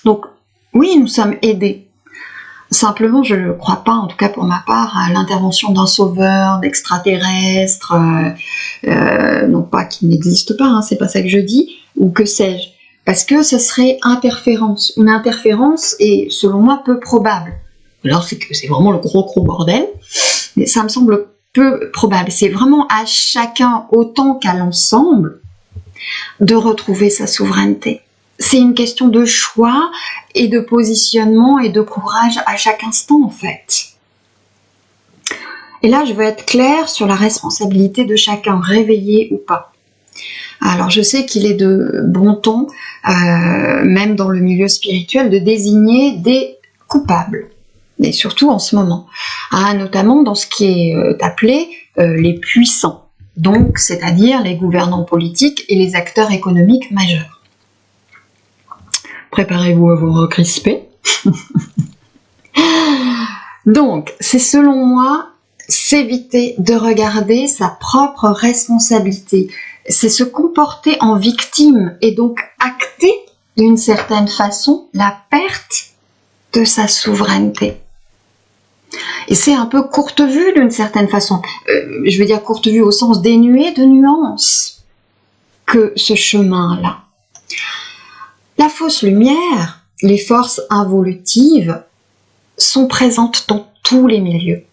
Donc, oui, nous sommes aidés. Simplement, je ne crois pas, en tout cas pour ma part, à l'intervention d'un sauveur, d'extraterrestre, non pas qu'il n'existe pas, c'est pas ça que je dis, ou que sais-je, parce que ce serait interférence. Une interférence est, selon moi, peu probable. Alors, c'est vraiment le gros bordel, mais ça me semble peu probable. C'est vraiment à chacun, autant qu'à l'ensemble, de retrouver sa souveraineté. C'est une question de choix et de positionnement et de courage à chaque instant, en fait. Et là, je veux être claire sur la responsabilité de chacun, réveillé ou pas. Alors, je sais qu'il est de bon ton, même dans le milieu spirituel, de désigner des coupables, et surtout en ce moment, notamment dans ce qui est appelé les puissants, donc c'est-à-dire les gouvernants politiques et les acteurs économiques majeurs. Préparez-vous à vous recrisper. Donc, c'est selon moi s'éviter de regarder sa propre responsabilité. C'est se comporter en victime et donc acter d'une certaine façon la perte de sa souveraineté. Et c'est un peu courte vue d'une certaine façon. Je veux dire courte vue au sens dénué de nuances que ce chemin-là. La fausse lumière, les forces involutives sont présentes dans tous les milieux.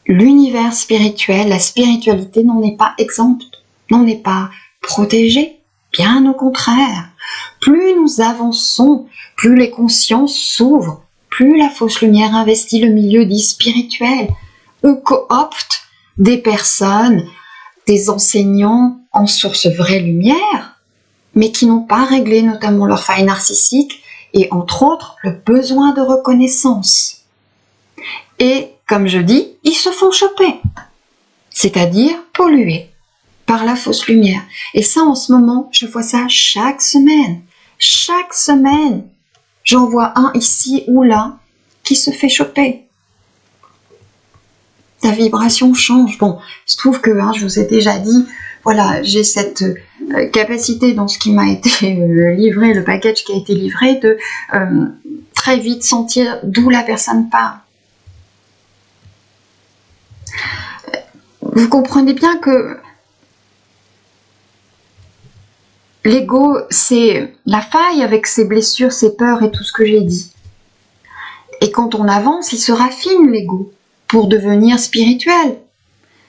L'univers spirituel, la spiritualité n'en est pas exempte, n'en est pas protégée, bien au contraire. Plus nous avançons, plus les consciences s'ouvrent, plus la fausse lumière investit le milieu dit spirituel ou coopte des personnes, des enseignants en source vraie lumière, mais qui n'ont pas réglé notamment leur faille narcissique et entre autres le besoin de reconnaissance. Et comme je dis, ils se font choper, c'est-à-dire polluer par la fausse lumière. Et ça, en ce moment, je vois ça chaque semaine. Chaque semaine, j'en vois un ici ou là qui se fait choper. La vibration change. Bon, il se trouve que, je vous ai déjà dit, voilà, j'ai cette capacité dans ce qui m'a été livré, le package qui a été livré, de très vite sentir d'où la personne part. Vous comprenez bien que l'ego, c'est la faille avec ses blessures, ses peurs et tout ce que j'ai dit. Et quand on avance, il se raffine l'ego pour devenir spirituel.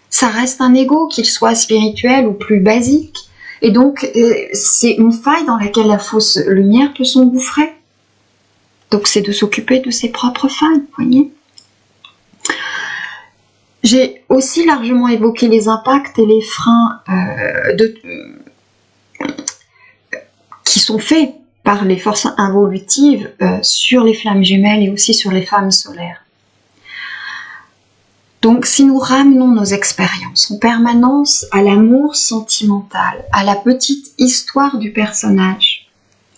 Ça reste un ego, qu'il soit spirituel ou plus basique. Et donc, c'est une faille dans laquelle la fausse lumière peut s'engouffrer. Donc, c'est de s'occuper de ses propres failles, vous voyez. J'ai aussi largement évoqué les impacts et les freins qui sont faits par les forces involutives sur les flammes jumelles et aussi sur les femmes solaires. Donc, si nous ramenons nos expériences en permanence à l'amour sentimental, à la petite histoire du personnage,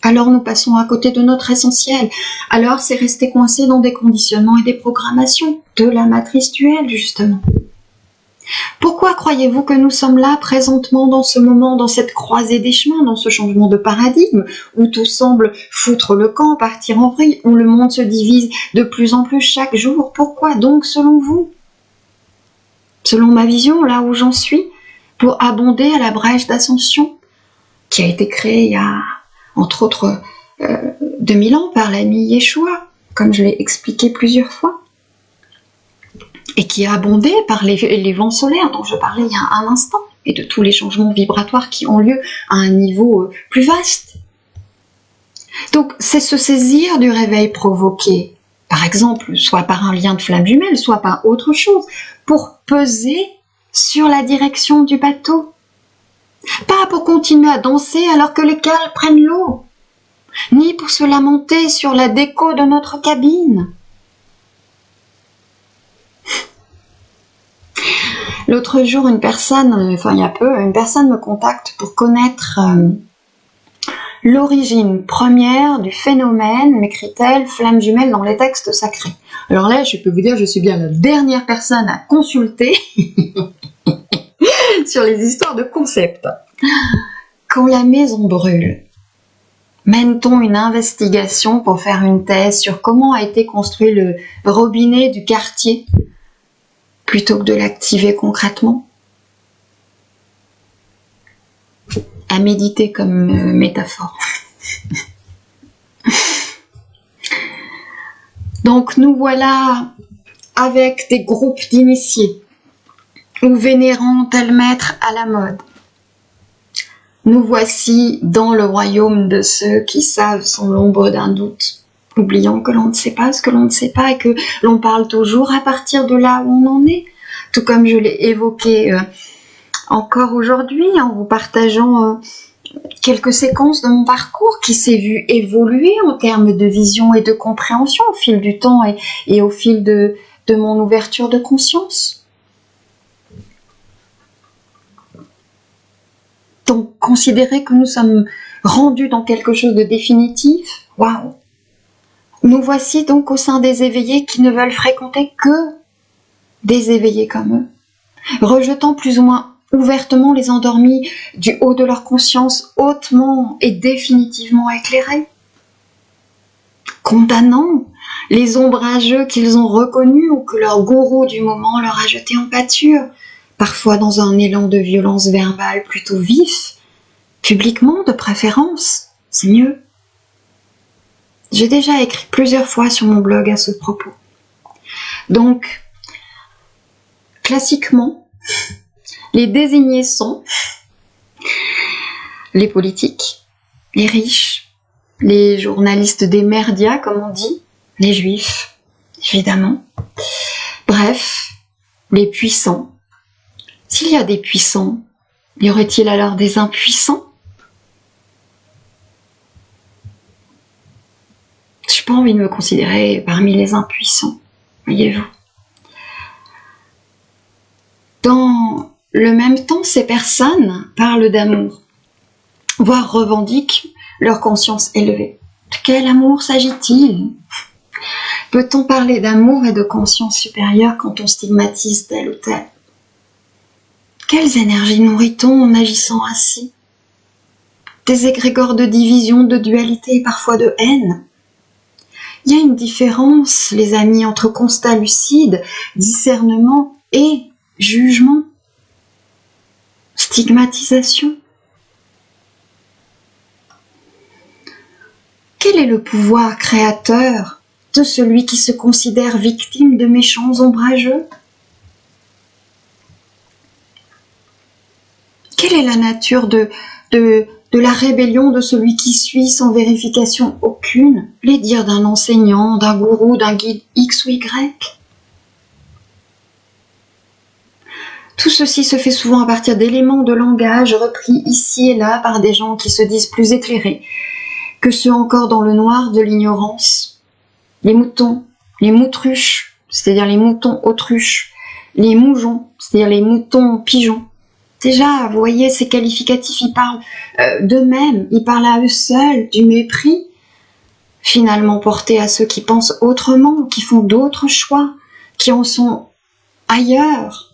alors nous passons à côté de notre essentiel. Alors, c'est rester coincé dans des conditionnements et des programmations de la matrice duelle, justement. Pourquoi croyez-vous que nous sommes là présentement dans ce moment, dans cette croisée des chemins, dans ce changement de paradigme, où tout semble foutre le camp, partir en vrille, où le monde se divise de plus en plus chaque jour? Pourquoi donc, selon vous? Selon ma vision, là où j'en suis, pour abonder à la brèche d'ascension, qui a été créée il y a, entre autres, 2000 ans par l'ami Yeshua, comme je l'ai expliqué plusieurs fois, et qui a abondé par les vents solaires dont je parlais il y a un instant, et de tous les changements vibratoires qui ont lieu à un niveau plus vaste. Donc, c'est se saisir du réveil provoqué, par exemple, soit par un lien de flamme jumelle, soit par autre chose, pour peser sur la direction du bateau. Pas pour continuer à danser alors que les cales prennent l'eau, ni pour se lamenter sur la déco de notre cabine. L'autre jour, il y a peu, une personne me contacte pour connaître l'origine première du phénomène, m'écrit-elle, flamme jumelle dans les textes sacrés. Alors là, je peux vous dire, je suis bien la dernière personne à consulter sur les histoires de concepts. Quand la maison brûle, mène-t-on une investigation pour faire une thèse sur comment a été construit le robinet du quartier plutôt que de l'activer concrètement? À méditer comme métaphore. Donc nous voilà avec des groupes d'initiés ou vénérant tel maître à la mode. Nous voici dans le royaume de ceux qui savent sans l'ombre d'un doute, oubliant que l'on ne sait pas ce que l'on ne sait pas et que l'on parle toujours à partir de là où on en est, tout comme je l'ai évoqué encore aujourd'hui en vous partageant quelques séquences de mon parcours qui s'est vu évoluer en termes de vision et de compréhension au fil du temps et au fil de mon ouverture de conscience. Donc, considérer que nous sommes rendus dans quelque chose de définitif, waouh! Nous voici donc au sein des éveillés qui ne veulent fréquenter que des éveillés comme eux, rejetant plus ou moins ouvertement les endormis du haut de leur conscience hautement et définitivement éclairés, condamnant les ombrageux qu'ils ont reconnus ou que leur gourou du moment leur a jetés en pâture, parfois dans un élan de violence verbale plutôt vif, publiquement de préférence, c'est mieux. J'ai déjà écrit plusieurs fois sur mon blog à ce propos. Donc, classiquement, les désignés sont les politiques, les riches, les journalistes des merdias, comme on dit, les juifs, évidemment. Bref, les puissants. S'il y a des puissants, y aurait-il alors des impuissants? n'ai pas envie de me considérer parmi les impuissants, voyez-vous. Dans le même temps, ces personnes parlent d'amour, voire revendiquent leur conscience élevée. De quel amour s'agit-il? Peut-on parler d'amour et de conscience supérieure quand on stigmatise tel ou tel? Quelles énergies nourrit-on en agissant ainsi? Des égrégores de division, de dualité et parfois de haine. Il y a une différence, les amis, entre constat lucide, discernement et jugement, stigmatisation. Quel est le pouvoir créateur de celui qui se considère victime de méchants ombrageux? Quelle est la nature de la rébellion de celui qui suit sans vérification aucune les dires d'un enseignant, d'un gourou, d'un guide X ou Y? Tout ceci se fait souvent à partir d'éléments de langage repris ici et là par des gens qui se disent plus éclairés que ceux encore dans le noir de l'ignorance. Les moutons, les moutruches, c'est-à-dire les moutons autruches, les moujons, c'est-à-dire les moutons pigeons. Déjà, vous voyez, ces qualificatifs, ils parlent d'eux-mêmes, ils parlent à eux seuls du mépris, finalement porté à ceux qui pensent autrement, qui font d'autres choix, qui en sont ailleurs.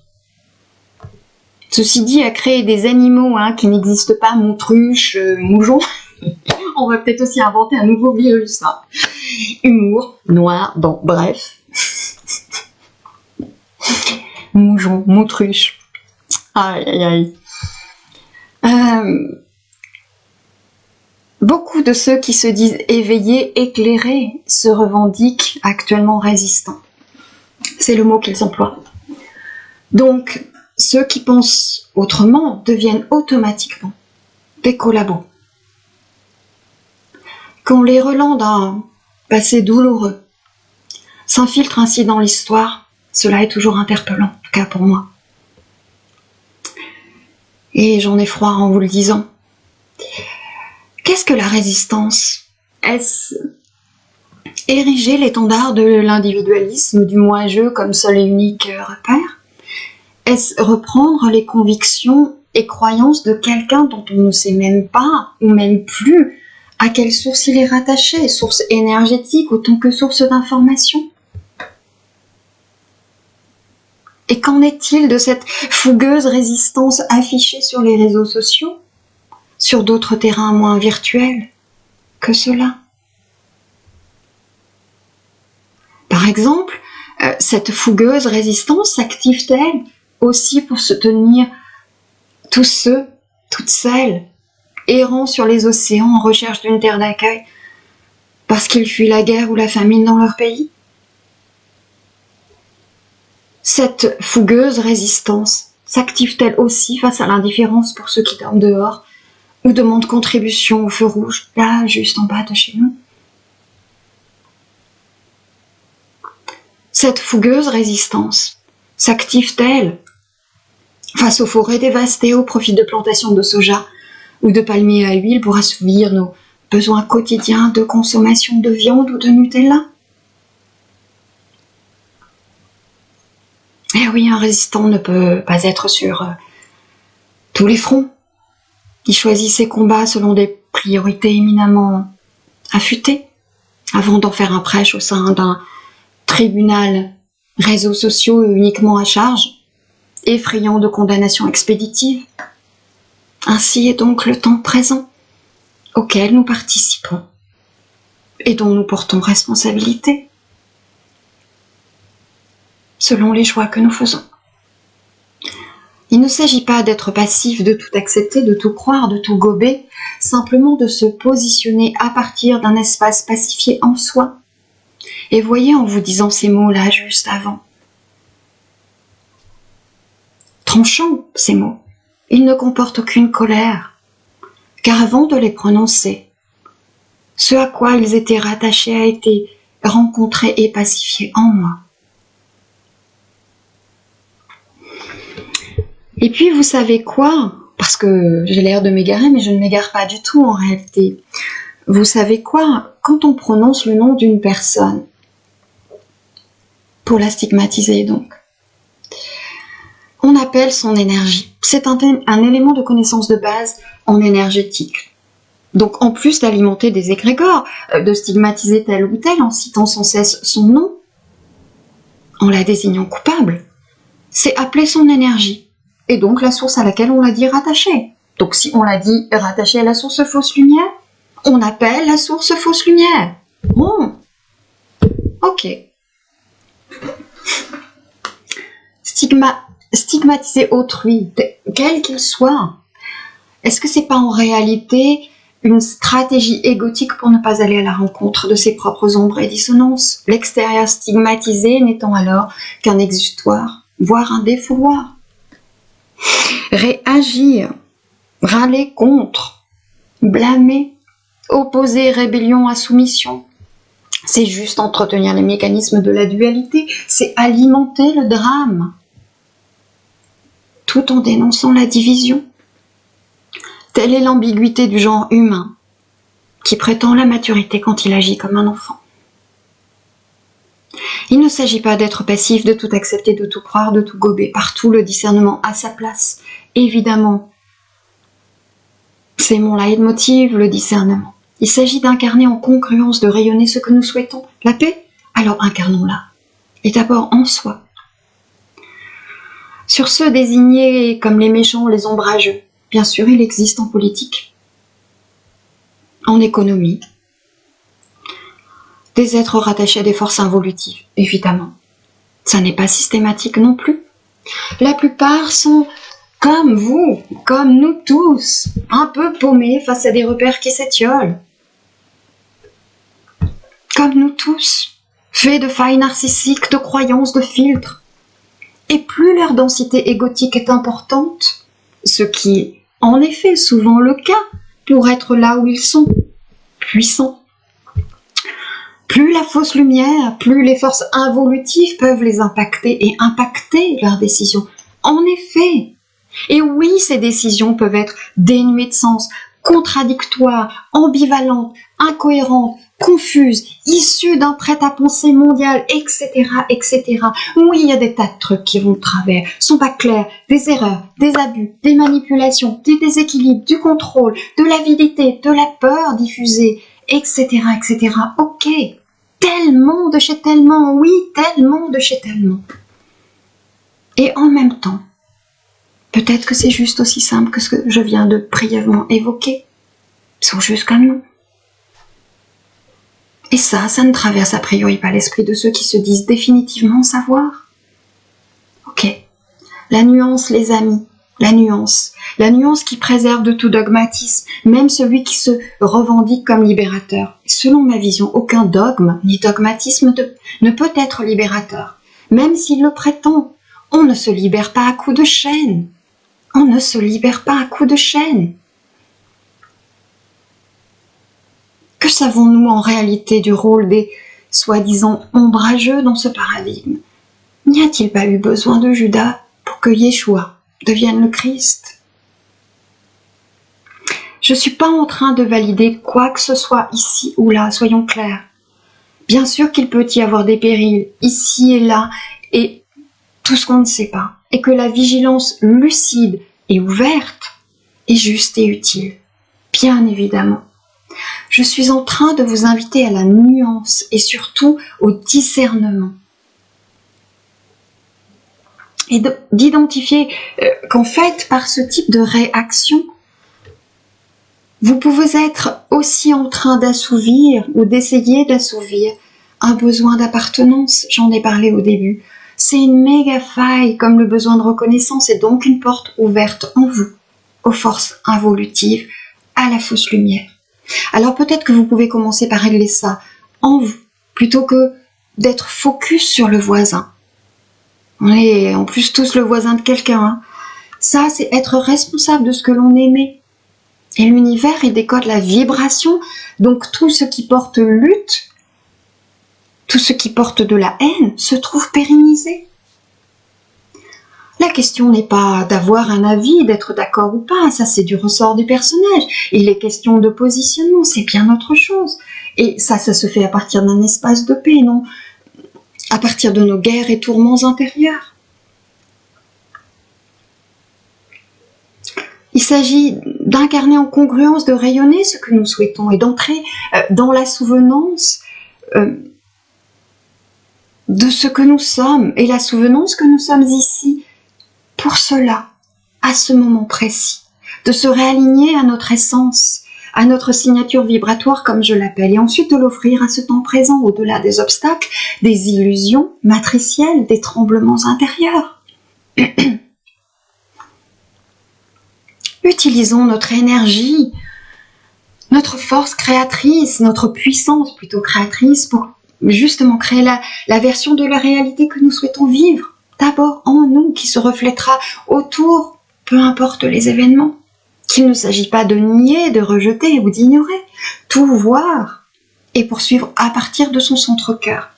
Ceci dit, à créer des animaux qui n'existent pas, moutruches, moujons, on va peut-être aussi inventer un nouveau virus. Humour, noir, bon, bref. Moujon, moutruche. Aïe, aïe, aïe. Beaucoup de ceux qui se disent éveillés, éclairés, se revendiquent actuellement résistants. C'est le mot qu'ils emploient. Donc, ceux qui pensent autrement deviennent automatiquement des collabos. Quand les relents d'un passé douloureux s'infiltrent ainsi dans l'histoire, cela est toujours interpellant, en tout cas pour moi. Et j'en ai froid en vous le disant. Qu'est-ce que la résistance? Est-ce ériger l'étendard de l'individualisme, du moi-je comme seul et unique repère? Est-ce reprendre les convictions et croyances de quelqu'un dont on ne sait même pas, ou même plus, à quelle source il est rattaché, source énergétique autant que source d'information? Et qu'en est-il de cette fougueuse résistance affichée sur les réseaux sociaux, sur d'autres terrains moins virtuels que cela? Par exemple, cette fougueuse résistance s'active-t-elle aussi pour soutenir tous ceux, toutes celles, errant sur les océans en recherche d'une terre d'accueil, parce qu'ils fuient la guerre ou la famine dans leur pays? Cette fougueuse résistance s'active-t-elle aussi face à l'indifférence pour ceux qui dorment dehors ou demandent contribution au feu rouge, là, juste en bas de chez nous? Cette fougueuse résistance s'active-t-elle face aux forêts dévastées au profit de plantations de soja ou de palmiers à huile pour assouvir nos besoins quotidiens de consommation de viande ou de Nutella? Eh oui, un résistant ne peut pas être sur tous les fronts. Il choisit ses combats selon des priorités éminemment affûtées, avant d'en faire un prêche au sein d'un tribunal réseaux sociaux uniquement à charge, effrayant de condamnations expéditives. Ainsi est donc le temps présent, auquel nous participons et dont nous portons responsabilité, selon les choix que nous faisons. Il ne s'agit pas d'être passif, de tout accepter, de tout croire, de tout gober, simplement de se positionner à partir d'un espace pacifié en soi. Et voyez, en vous disant ces mots-là juste avant, tranchant ces mots, ils ne comportent aucune colère, car avant de les prononcer, ce à quoi ils étaient rattachés a été rencontré et pacifié en moi. Et puis, vous savez quoi? Parce que j'ai l'air de m'égarer, mais je ne m'égare pas du tout en réalité. vous savez quoi? Quand on prononce le nom d'une personne, pour la stigmatiser donc, on appelle son énergie. C'est un élément de connaissance de base en énergétique. Donc en plus d'alimenter des égrégores, de stigmatiser tel ou tel en citant sans cesse son nom, en la désignant coupable, c'est appeler son énergie. Et donc la source à laquelle on l'a dit rattachée. Donc si on l'a dit rattachée à la source fausse lumière, on appelle la source fausse lumière. Bon, ok. Stigmatiser autrui, quel qu'il soit, est-ce que c'est pas en réalité une stratégie égotique pour ne pas aller à la rencontre de ses propres ombres et dissonances, l'extérieur stigmatisé n'étant alors qu'un exutoire, voire un défouloir? Réagir, râler contre, blâmer, opposer rébellion à soumission, c'est juste entretenir les mécanismes de la dualité, c'est alimenter le drame, tout en dénonçant la division. Telle est l'ambiguïté du genre humain, qui prétend la maturité quand il agit comme un enfant. Il ne s'agit pas d'être passif, de tout accepter, de tout croire, de tout gober, partout le discernement à sa place. Évidemment, c'est mon leitmotiv, le discernement. Il s'agit d'incarner en congruence, de rayonner ce que nous souhaitons. La paix? Alors incarnons-la. Et d'abord en soi. Sur ceux désignés comme les méchants, les ombrageux, bien sûr, il existe en politique, en économie, des êtres rattachés à des forces involutives, évidemment. Ça n'est pas systématique non plus. La plupart sont comme vous, comme nous tous, un peu paumés face à des repères qui s'étiolent. Comme nous tous, faits de failles narcissiques, de croyances, de filtres. Et plus leur densité égotique est importante, ce qui est en effet souvent le cas pour être là où ils sont, puissants, plus la fausse lumière, plus les forces involutives peuvent les impacter et impacter leurs décisions. En effet, et oui, ces décisions peuvent être dénuées de sens, contradictoires, ambivalentes, incohérentes, confuses, issues d'un prêt-à-penser mondial, etc., etc. Oui, il y a des tas de trucs qui vont de travers, sont pas clairs, des erreurs, des abus, des manipulations, des déséquilibres, du contrôle, de l'avidité, de la peur diffusée, etc., etc. Ok, tellement de chez tellement, oui, tellement de chez tellement. Et en même temps, peut-être que c'est juste aussi simple que ce que je viens de brièvement évoquer. Ils sont juste comme nous. Et ça ne traverse a priori pas l'esprit de ceux qui se disent définitivement savoir. Ok, la nuance, les amis, la nuance qui préserve de tout dogmatisme, même celui qui se revendique comme libérateur. Selon ma vision, aucun dogme ni dogmatisme ne peut être libérateur, même s'il le prétend. On ne se libère pas à coups de chaîne. On ne se libère pas à coups de chaîne. Que savons-nous en réalité du rôle des soi-disant ombrageux dans ce paradigme? N'y a-t-il pas eu besoin de Judas pour que Yeshua devienne le Christ? Je ne suis pas en train de valider quoi que ce soit ici ou là, soyons clairs. Bien sûr qu'il peut y avoir des périls ici et là, et tout ce qu'on ne sait pas, et que la vigilance lucide et ouverte est juste et utile, bien évidemment. Je suis en train de vous inviter à la nuance et surtout au discernement. Et d'identifier qu'en fait, par ce type de réaction, vous pouvez être aussi en train d'assouvir ou d'essayer d'assouvir un besoin d'appartenance, j'en ai parlé au début. C'est une méga faille comme le besoin de reconnaissance et donc une porte ouverte en vous, aux forces involutives, à la fausse lumière. Alors peut-être que vous pouvez commencer par régler ça en vous, plutôt que d'être focus sur le voisin. On est en plus tous le voisin de quelqu'un. Hein. Ça, c'est être responsable de ce que l'on émet. Et l'univers, il décode la vibration, donc tout ce qui porte lutte, tout ce qui porte de la haine, se trouve pérennisé. La question n'est pas d'avoir un avis, d'être d'accord ou pas, ça c'est du ressort du personnage. Il est question de positionnement, c'est bien autre chose. Et ça se fait à partir d'un espace de paix, non à partir de nos guerres et tourments intérieurs. Il s'agit d'incarner en congruence, de rayonner ce que nous souhaitons et d'entrer dans la souvenance de ce que nous sommes et la souvenance que nous sommes ici pour cela, à ce moment précis, de se réaligner à notre essence, à notre signature vibratoire comme je l'appelle, et ensuite de l'offrir à ce temps présent au-delà des obstacles, des illusions matricielles, des tremblements intérieurs. Utilisons notre énergie, notre force créatrice, notre puissance plutôt créatrice pour justement créer la version de la réalité que nous souhaitons vivre, d'abord en nous, qui se reflètera autour, peu importe les événements. Qu'il ne s'agit pas de nier, de rejeter ou d'ignorer, tout voir et poursuivre à partir de son centre-cœur.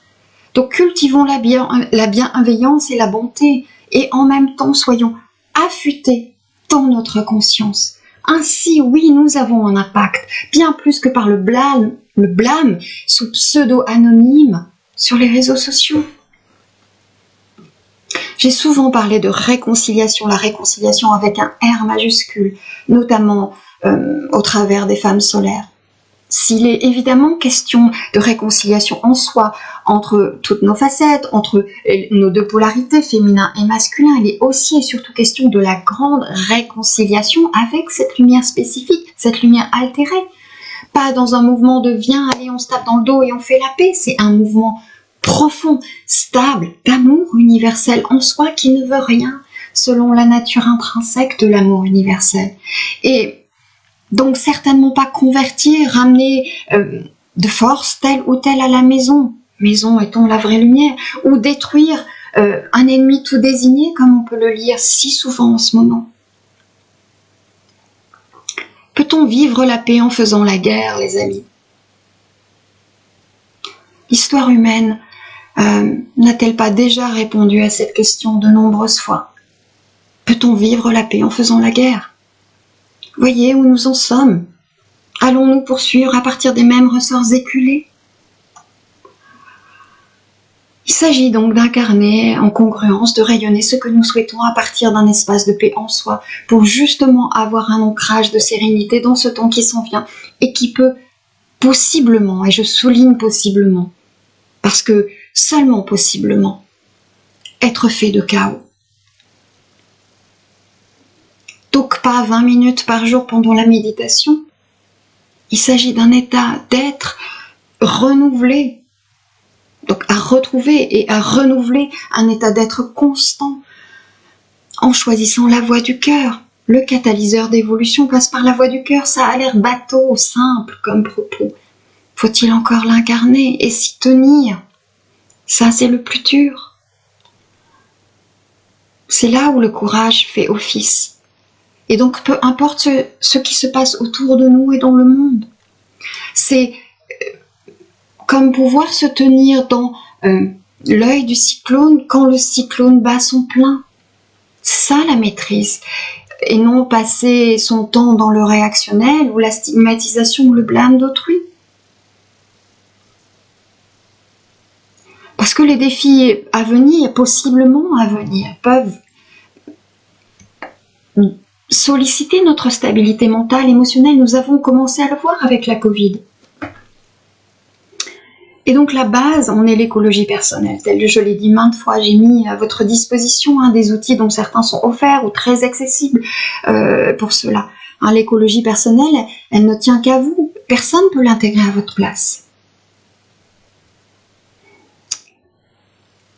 Donc cultivons la bienveillance et la bonté et en même temps soyons affûtés dans notre conscience. Ainsi, oui, nous avons un impact, bien plus que par le blâme sous pseudo-anonyme sur les réseaux sociaux. J'ai souvent parlé de réconciliation, la réconciliation avec un R majuscule, notamment au travers des femmes solaires. S'il est évidemment question de réconciliation en soi, entre toutes nos facettes, entre nos deux polarités, féminin et masculin, il est aussi et surtout question de la grande réconciliation avec cette lumière spécifique, cette lumière altérée. Pas dans un mouvement de viens, allez, on se tape dans le dos et on fait la paix, c'est un mouvement profond, stable, d'amour universel en soi qui ne veut rien selon la nature intrinsèque de l'amour universel. Et donc certainement pas convertir, ramener de force telle ou telle à la maison étant la vraie lumière, ou détruire un ennemi tout désigné comme on peut le lire si souvent en ce moment. Peut-on vivre la paix en faisant la guerre, les amis? L'histoire humaine n'a-t-elle pas déjà répondu à cette question de nombreuses fois? Peut-on vivre la paix en faisant la guerre? Voyez où nous en sommes. Allons-nous poursuivre à partir des mêmes ressorts éculés? Il s'agit donc d'incarner en congruence, de rayonner ce que nous souhaitons à partir d'un espace de paix en soi, pour justement avoir un ancrage de sérénité dans ce temps qui s'en vient et qui peut possiblement, et je souligne possiblement, parce que seulement possiblement, être fait de chaos. Donc pas 20 minutes par jour pendant la méditation. Il s'agit d'un état d'être renouvelé, donc à retrouver et à renouveler un état d'être constant en choisissant la voie du cœur. Le catalyseur d'évolution passe par la voie du cœur, ça a l'air bateau, simple comme propos. Faut-il encore l'incarner et s'y tenir? Ça, c'est le plus dur. C'est là où le courage fait office. Et donc, peu importe ce qui se passe autour de nous et dans le monde, c'est comme pouvoir se tenir dans l'œil du cyclone quand le cyclone bat son plein. C'est ça la maîtrise. Et non passer son temps dans le réactionnel ou la stigmatisation ou le blâme d'autrui. Parce que les défis à venir, possiblement à venir, peuvent solliciter notre stabilité mentale, émotionnelle. Nous avons commencé à le voir avec la Covid. Et donc la base en est l'écologie personnelle. Tel que je l'ai dit maintes fois, j'ai mis à votre disposition des outils dont certains sont offerts ou très accessibles pour cela. L'écologie personnelle, elle ne tient qu'à vous. Personne ne peut l'intégrer à votre place.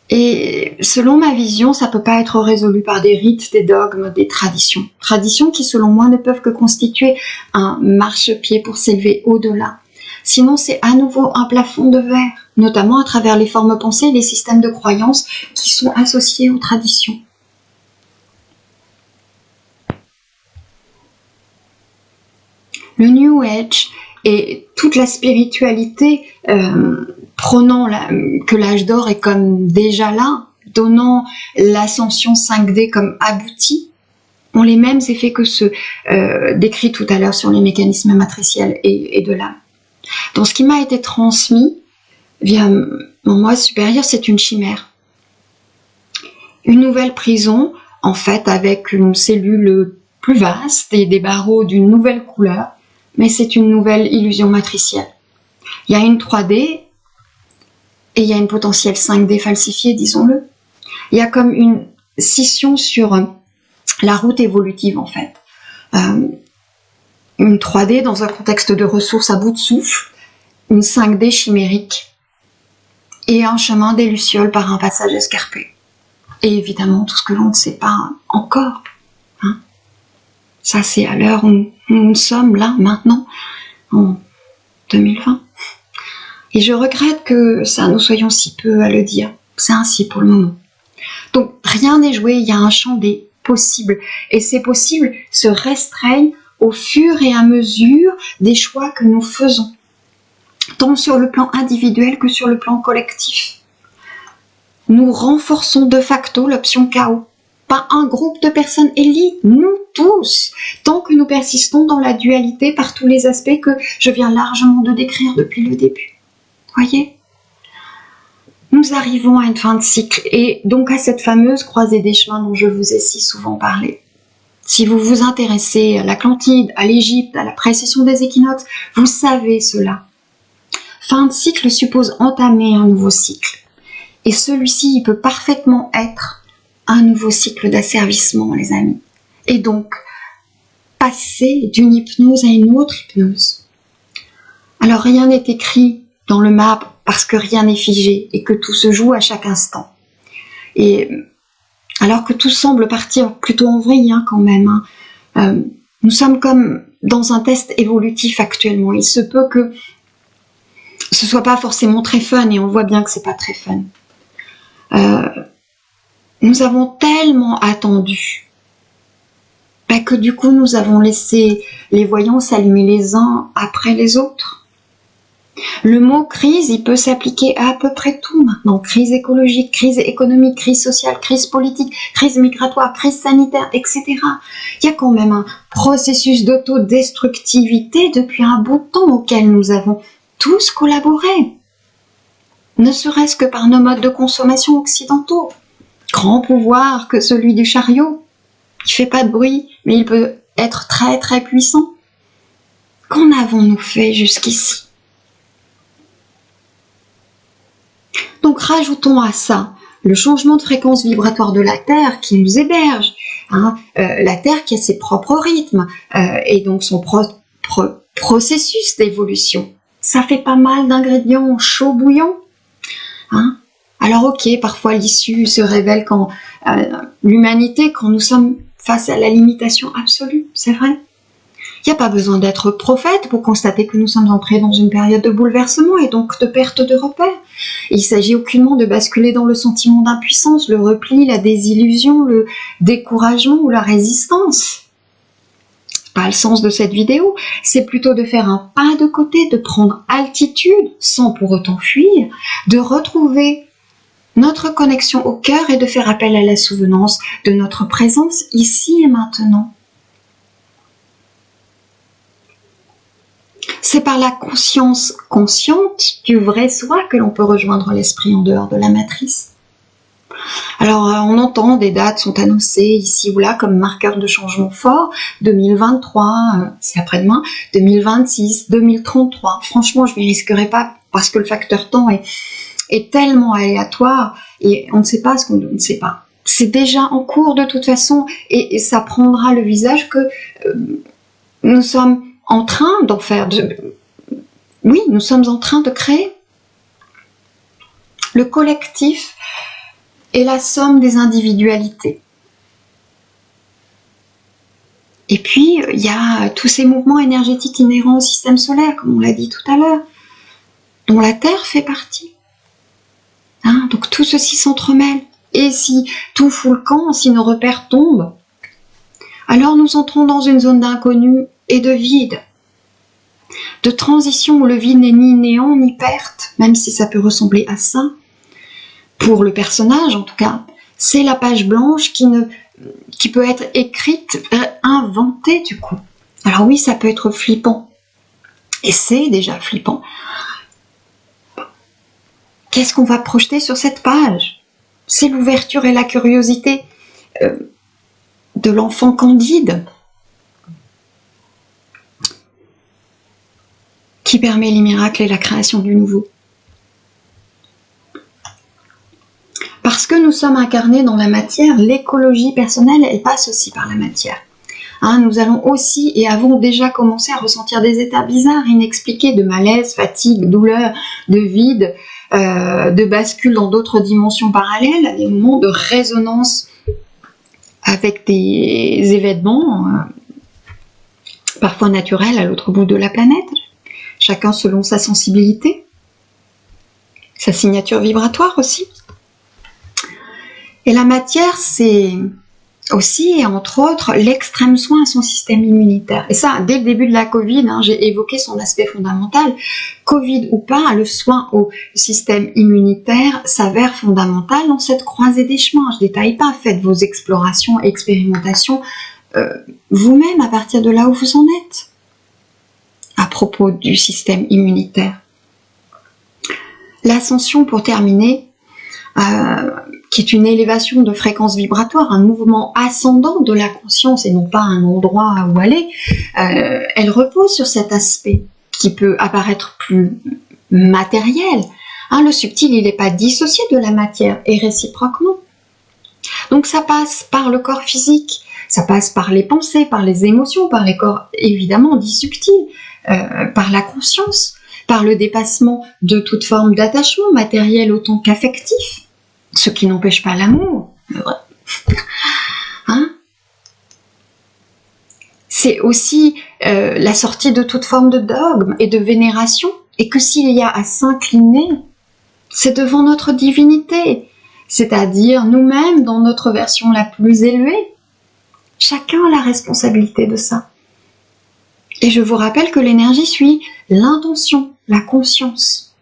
Et selon ma vision, ça ne peut pas être résolu par des rites, des dogmes, des traditions. Traditions qui, selon moi, ne peuvent que constituer un marchepied pour s'élever au-delà. Sinon, c'est à nouveau un plafond de verre, notamment à travers les formes pensées et les systèmes de croyances qui sont associés aux traditions. Le New Age et toute la spiritualité prônant que l'âge d'or est comme déjà là, donnant l'ascension 5D comme aboutie, ont les mêmes effets que ceux décrits tout à l'heure sur les mécanismes matriciels et de l'âme. Donc ce qui m'a été transmis via mon moi supérieur, c'est une chimère. Une nouvelle prison, en fait, avec une cellule plus vaste et des barreaux d'une nouvelle couleur, mais c'est une nouvelle illusion matricielle. Il y a une 3D et il y a une potentielle 5D falsifiée, disons-le. Il y a comme une scission sur la route évolutive, en fait. Une 3D dans un contexte de ressources à bout de souffle, une 5D chimérique et un chemin des Lucioles par un passage escarpé. Et évidemment, tout ce que l'on ne sait pas encore. Hein. Ça, c'est à l'heure où nous sommes là, maintenant, en 2020. Et je regrette que ça, nous soyons si peu à le dire. C'est ainsi pour le moment. Donc, rien n'est joué, il y a un champ des possibles. Et ces possibles se restreignent au fur et à mesure des choix que nous faisons, tant sur le plan individuel que sur le plan collectif. Nous renforçons de facto l'option chaos. Pas un groupe de personnes élites, nous tous, tant que nous persistons dans la dualité par tous les aspects que je viens largement de décrire depuis le début. Voyez ? Nous arrivons à une fin de cycle et donc à cette fameuse croisée des chemins dont je vous ai si souvent parlé. Si vous vous intéressez à l'Atlantide, à l'Égypte, à la précession des équinoxes, vous savez cela. Fin de cycle suppose entamer un nouveau cycle. Et celui-ci, il peut parfaitement être un nouveau cycle d'asservissement, les amis. Et donc, passer d'une hypnose à une autre hypnose. Alors, rien n'est écrit dans le marbre parce que rien n'est figé et que tout se joue à chaque instant. Et alors que tout semble partir plutôt en vrille, hein, quand même. Hein. Nous sommes comme dans un test évolutif actuellement. Il se peut que ce soit pas forcément très fun et on voit bien que c'est pas très fun. Nous avons tellement attendu que du coup nous avons laissé les voyants s'allumer les uns après les autres. Le mot crise, il peut s'appliquer à peu près tout maintenant. Crise écologique, crise économique, crise sociale, crise politique, crise migratoire, crise sanitaire, etc. Il y a quand même un processus d'autodestructivité depuis un bout de temps auquel nous avons tous collaboré. Ne serait-ce que par nos modes de consommation occidentaux. Grand pouvoir que celui du chariot. Il fait pas de bruit, mais il peut être très très puissant. Qu'en avons-nous fait jusqu'ici? Donc rajoutons à ça le changement de fréquence vibratoire de la Terre qui nous héberge. Hein, la Terre qui a ses propres rythmes et donc son propre processus d'évolution. Ça fait pas mal d'ingrédients chauds bouillants. Hein? Alors ok, parfois l'issue se révèle quand l'humanité, quand nous sommes face à la limitation absolue, c'est vrai. Il n'y a pas besoin d'être prophète pour constater que nous sommes entrés dans une période de bouleversement et donc de perte de repères. Il ne s'agit aucunement de basculer dans le sentiment d'impuissance, le repli, la désillusion, le découragement ou la résistance. Pas le sens de cette vidéo, c'est plutôt de faire un pas de côté, de prendre altitude sans pour autant fuir, de retrouver notre connexion au cœur et de faire appel à la souvenance de notre présence ici et maintenant. C'est par la conscience consciente du vrai soi que l'on peut rejoindre l'esprit en dehors de la matrice. Alors, on entend des dates sont annoncées ici ou là comme marqueurs de changement fort. 2023, c'est après-demain. 2026, 2033. Franchement, je ne m'y risquerai pas parce que le facteur temps est tellement aléatoire et on ne sait pas ce qu'on ne sait pas. C'est déjà en cours de toute façon et ça prendra le visage que nous sommes en train d'en faire. Oui, nous sommes en train de créer. Le collectif est la somme des individualités. Et puis, il y a tous ces mouvements énergétiques inhérents au système solaire, comme on l'a dit tout à l'heure, dont la Terre fait partie. Hein, donc tout ceci s'entremêle. Et si tout fout le camp, si nos repères tombent, alors nous entrons dans une zone d'inconnu et de vide. De transition où le vide n'est ni néant ni perte, même si ça peut ressembler à ça. Pour le personnage, en tout cas, C'est la page blanche qui peut être écrite, inventée du coup. Alors oui, ça peut être flippant. Et c'est déjà flippant. Qu'est-ce qu'on va projeter sur cette page? C'est l'ouverture et la curiosité de l'enfant candide qui permet les miracles et la création du nouveau. Parce que nous sommes incarnés dans la matière, l'écologie personnelle, elle passe aussi par la matière. Nous allons aussi et avons déjà commencé à ressentir des états bizarres, inexpliqués, de malaise, fatigue, douleur, de vide, de bascule dans d'autres dimensions parallèles, à des moments de résonance avec des événements, parfois naturels à l'autre bout de la planète, chacun selon sa sensibilité, sa signature vibratoire aussi. Et la matière, c'est aussi, et entre autres, l'extrême soin à son système immunitaire. Et ça, dès le début de la Covid, j'ai évoqué son aspect fondamental. Covid ou pas, le soin au système immunitaire s'avère fondamental dans cette croisée des chemins. Je ne détaille pas, faites vos explorations, expérimentations vous-même à partir de là où vous en êtes, à propos du système immunitaire. L'ascension, pour terminer, qui est une élévation de fréquence vibratoire, un mouvement ascendant de la conscience et non pas un endroit où aller, elle repose sur cet aspect qui peut apparaître plus matériel. Le subtil, il n'est pas dissocié de la matière et réciproquement. Donc ça passe par le corps physique, ça passe par les pensées, par les émotions, par les corps évidemment dits subtils, par la conscience, par le dépassement de toute forme d'attachement matériel autant qu'affectif, ce qui n'empêche pas l'amour. C'est aussi la sortie de toute forme de dogme et de vénération, et que s'il y a à s'incliner, c'est devant notre divinité, c'est-à-dire nous-mêmes dans notre version la plus élevée. Chacun a la responsabilité de ça. Et je vous rappelle que l'énergie suit l'intention, la conscience.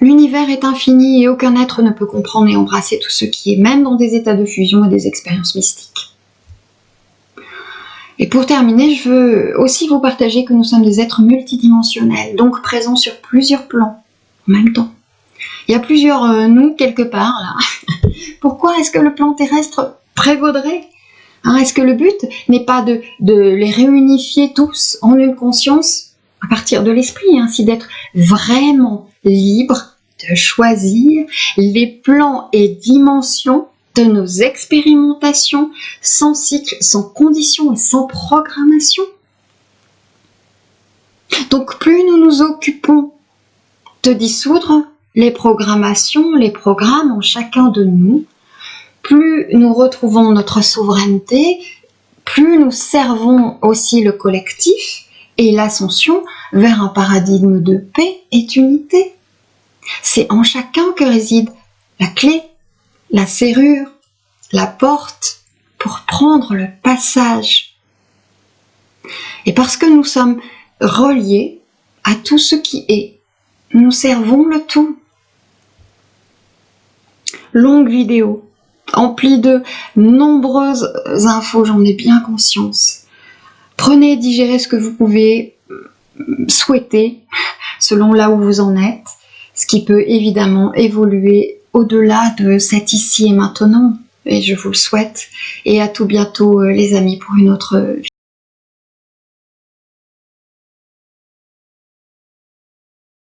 L'univers est infini et aucun être ne peut comprendre et embrasser tout ce qui est, même dans des états de fusion et des expériences mystiques. Et pour terminer, je veux aussi vous partager que nous sommes des êtres multidimensionnels, donc présents sur plusieurs plans en même temps. Il y a plusieurs nous quelque part là. Pourquoi est-ce que le plan terrestre prévaudrait ? Est-ce que le but n'est pas de les réunifier tous en une conscience à partir de l'esprit, ainsi d'être vraiment libre de choisir les plans et dimensions de nos expérimentations sans cycle, sans condition et sans programmation. Donc plus nous nous occupons de dissoudre les programmations, les programmes en chacun de nous, plus nous retrouvons notre souveraineté, plus nous servons aussi le collectif et l'ascension vers un paradigme de paix et d'unité. C'est en chacun que réside la clé, la serrure, la porte pour prendre le passage. Et parce que nous sommes reliés à tout ce qui est, nous servons le tout. Longue vidéo, emplie de nombreuses infos, j'en ai bien conscience. Prenez et digérez ce que vous pouvez souhaiter selon là où vous en êtes, ce qui peut évidemment évoluer au-delà de cet ici et maintenant, et je vous le souhaite. Et à tout bientôt les amis pour une autre vidéo.